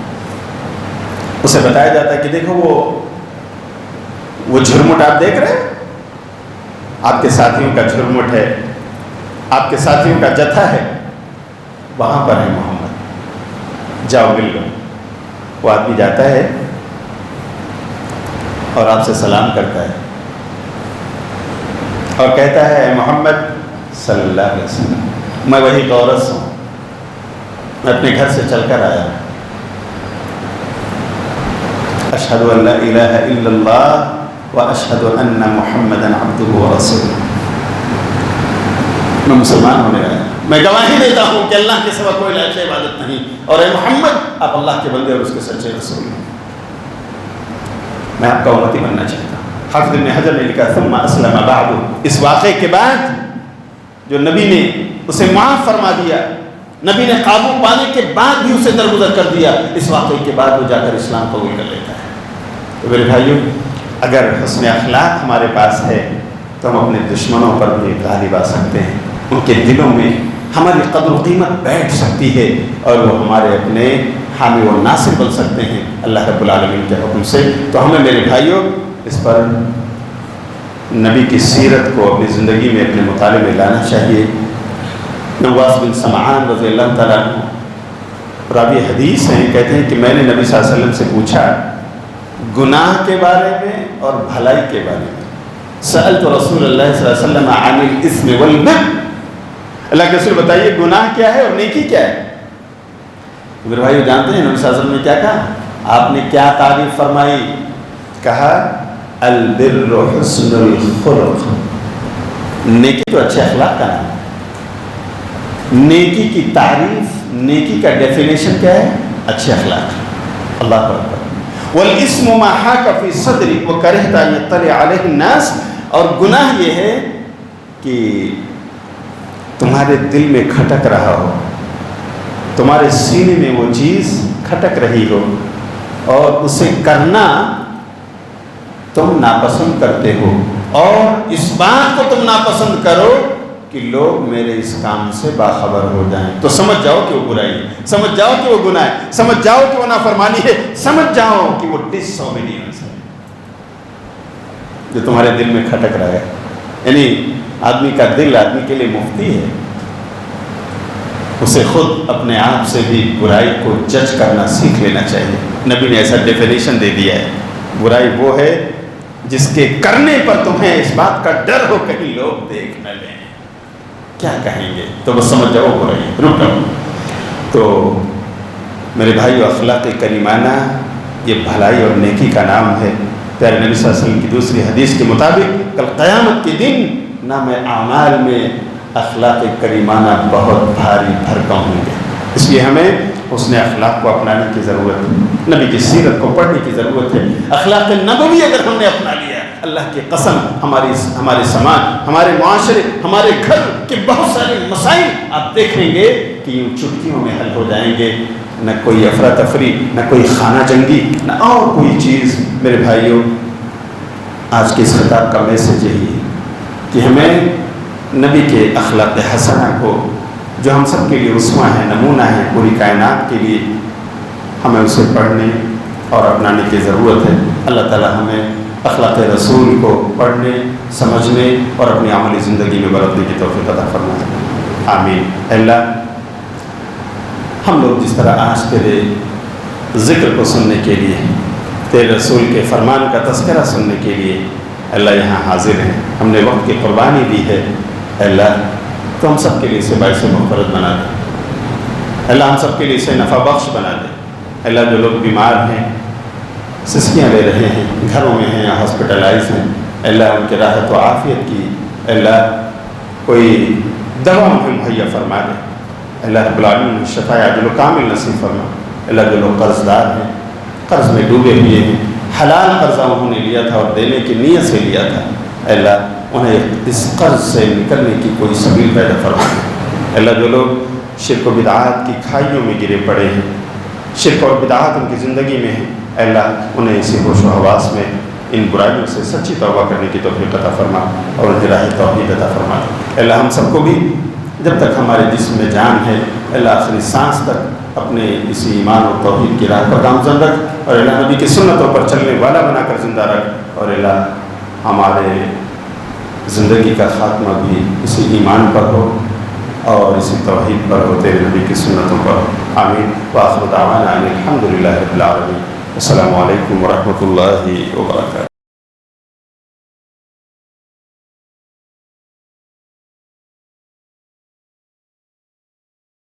اسے بتایا جاتا ہے کہ دیکھو وہ جھرمٹ آپ دیکھ رہے ہیں، آپ کے ساتھیوں کا جھرمٹ ہے، آپ کے ساتھیوں کا جتھا ہے، وہاں پر ہے محمد، جاؤ مل لو. وہ آدمی جاتا ہے اور آپ سے سلام کرتا ہے اور کہتا ہے اے محمد صلی اللہ علیہ وسلم، میں وہی غورث ہوں، میں اپنے گھر سے چل کر آیا. اشہد ان لا الہ الا اللہ واشہد ان محمدا عبدہ ورسولہ. میں مسلمان ہونے آیا، میں گواہی دیتا ہوں کہ اللہ کے سوا کوئی لائق عبادت نہیں، اور اے محمد آپ اللہ کے بندے اور اس کے سچے رسول ہیں. میں آپ کا امتی بننا چاہتا ہوں. حافظ ابن حجر نے لکھا ثم اسلم بعد. اس واقعے کے بعد جو نبی نے اسے معاف فرما دیا، نبی نے قابو پانے کے بعد بھی اسے درگزر کر دیا، اس واقعے کے بعد وہ جا کر اسلام قبول کر لیتا ہے. تو میرے بھائیوں، اگر حسن اخلاق ہمارے پاس ہے تو ہم اپنے دشمنوں پر بھی غالب آ سکتے ہیں، ان کے دلوں میں ہماری قدر و قیمت بیٹھ سکتی ہے اور وہ ہمارے اپنے حامی و ناصر بن سکتے ہیں اللہ رب العالمین کے حکم سے. تو ہمیں میرے بھائیوں اس پر نبی کی سیرت کو اپنی زندگی میں اپنے مطالعے میں لانا چاہیے. نواس بن سمعان رضی اللہ تعالیٰ عنہ راوی حدیث ہیں، کہتے ہیں کہ میں نے نبی صلی اللہ علیہ وسلم سے پوچھا گناہ کے بارے میں اور بھلائی کے بارے میں. سألت رسول اللہ صلی اللہ علیہ وسلم عن الاسم والبر. اللہ کے رسول بتائیے گناہ کیا ہے اور نیکی کیا ہے. میرے بھائی جانتے ہیں نبی صلی اللہ علیہ وسلم نے کیا کہا؟ آپ نے کیا تعریف فرمائی؟ کہا البر حسن الخلق. نیکی تو اچھے اخلاق کا نام ہے. نیکی کی تعریف، نیکی کا ڈیفینیشن کیا ہے؟ اچھے اخلاق. اللہ اکبر. والاسم ما حاک فی صدری وکرہت ان یطلع علیہ الناس. اور گناہ یہ ہے کہ تمہارے دل میں کھٹک رہا ہو، تمہارے سینے میں وہ چیز کھٹک رہی ہو اور اسے کرنا تم ناپسند کرتے ہو، اور اس بات کو تم ناپسند کرو کہ لوگ میرے اس کام سے باخبر ہو جائیں. تو سمجھ جاؤ کہ وہ برائی ہے، سمجھ جاؤ کہ وہ گناہ ہے، سمجھ جاؤ کہ وہ نافرمانی ہے، سمجھ جاؤ کہ وہ ڈس اوبیڈینس ہے جو تمہارے دل میں کھٹک رہا ہے. یعنی آدمی کا دل آدمی کے لیے مفتی ہے. اسے خود اپنے آپ سے بھی برائی کو جج کرنا سیکھ لینا چاہیے. نبی نے ایسا ڈیفینیشن دے دیا ہے، برائی وہ ہے جس کے کرنے پر تمہیں اس بات کا ڈر ہو کہیں لوگ دیکھ نہ لیں، کیا کہیں گے. تو بس سمجھ جاؤ برائی. رک جاؤ. تو میرے بھائیو، اخلاق کریمانہ یہ بھلائی اور نیکی کا نام ہے. پیارے نبی صلی اللہ علیہ وسلم کی دوسری حدیث کے مطابق کل قیامت کے دن نام اعمال میں اخلاق کریمانہ بہت بھاری بھرکم ہوں گے. اس لیے ہمیں حسن اخلاق کو اپنانے کی ضرورت ہے، نبی کی سیرت کو پڑھنے کی ضرورت ہے. اخلاق نبوی اگر ہم نے اپنا لیا، اللہ کی قسم ہمارے سماج، ہمارے معاشرے، ہمارے گھر کے بہت سارے مسائل آپ دیکھیں گے کہ یوں چٹکیوں میں حل ہو جائیں گے. نہ کوئی افراتفری، نہ کوئی خانہ جنگی، نہ اور کوئی چیز. میرے بھائیوں، آج کے اس خطاب کا میسج یہی ہے کہ ہمیں نبی کے اخلاق حسنہ کو، جو ہم سب کے لیے اسوہ ہے، نمونہ ہے پوری کائنات کے لیے، ہمیں اسے پڑھنے اور اپنانے کی ضرورت ہے. اللہ تعالی ہمیں اخلاق رسول کو پڑھنے، سمجھنے اور اپنی عملی زندگی میں برتنے کی توفیق عطا فرمائے. آمین. اللہ، ہم لوگ جس طرح آج تیرے ذکر کو سننے کے لیے، تیرے رسول کے فرمان کا تذکرہ سننے کے لیے اللہ یہاں حاضر ہیں، ہم نے وقت کی قربانی دی ہے. اللہ تو ہم سب کے لیے اسے باعث مغفرت بنا دے. اللہ ہم سب کے لیے اسے نفع بخش بنا دے. اللہ جو لوگ بیمار ہیں، سسکیاں لے رہے ہیں، گھروں میں ہیں یا ہاسپٹلائز ہیں، اللہ ان کے راحت و عافیت کی اللہ کوئی دوا انہیں مہیا فرما دے. اللہ رب العالمین شفاء عاجل و کامل نصیب فرما. اللہ جو لوگ قرض دار ہیں، قرض میں ڈوبے ہوئے ہیں، حلال قرضہ انہوں نے لیا تھا اور دینے کی نیت سے لیا تھا، اللہ انہیں اس قرض سے نکلنے کی کوئی سبیل پیدا فرما. اللہ جو لوگ شرک و بدعات کی کھائیوں میں گرے پڑے ہیں، شرک اور بدعات ان کی زندگی میں ہیں، اللہ انہیں اسی ہوش و حواس میں ان برائیوں سے سچی توبہ کرنے کی توفیق عطا فرما اور انہیں راہ توحید عطا فرما. اللہ ہم سب کو بھی جب تک ہمارے جسم میں جان ہے، اللہ آخری سانس تک اپنے اسی ایمان اور توحید کی راہ پر گامزن رکھ، اور اللہ نبی کی سنتوں پر چلنے والا بنا کر زندہ رکھ، اور اللہ ہمارے زندگی کا خاتمہ بھی اسی ایمان پر ہو اور اسی توحید پر ہو، تیرے نبی کی سنتوں پر. آمین. وآخر دعوانا ان الحمد للہ رب العالمین. السلام علیکم ورحمۃ اللہ وبرکاتہ.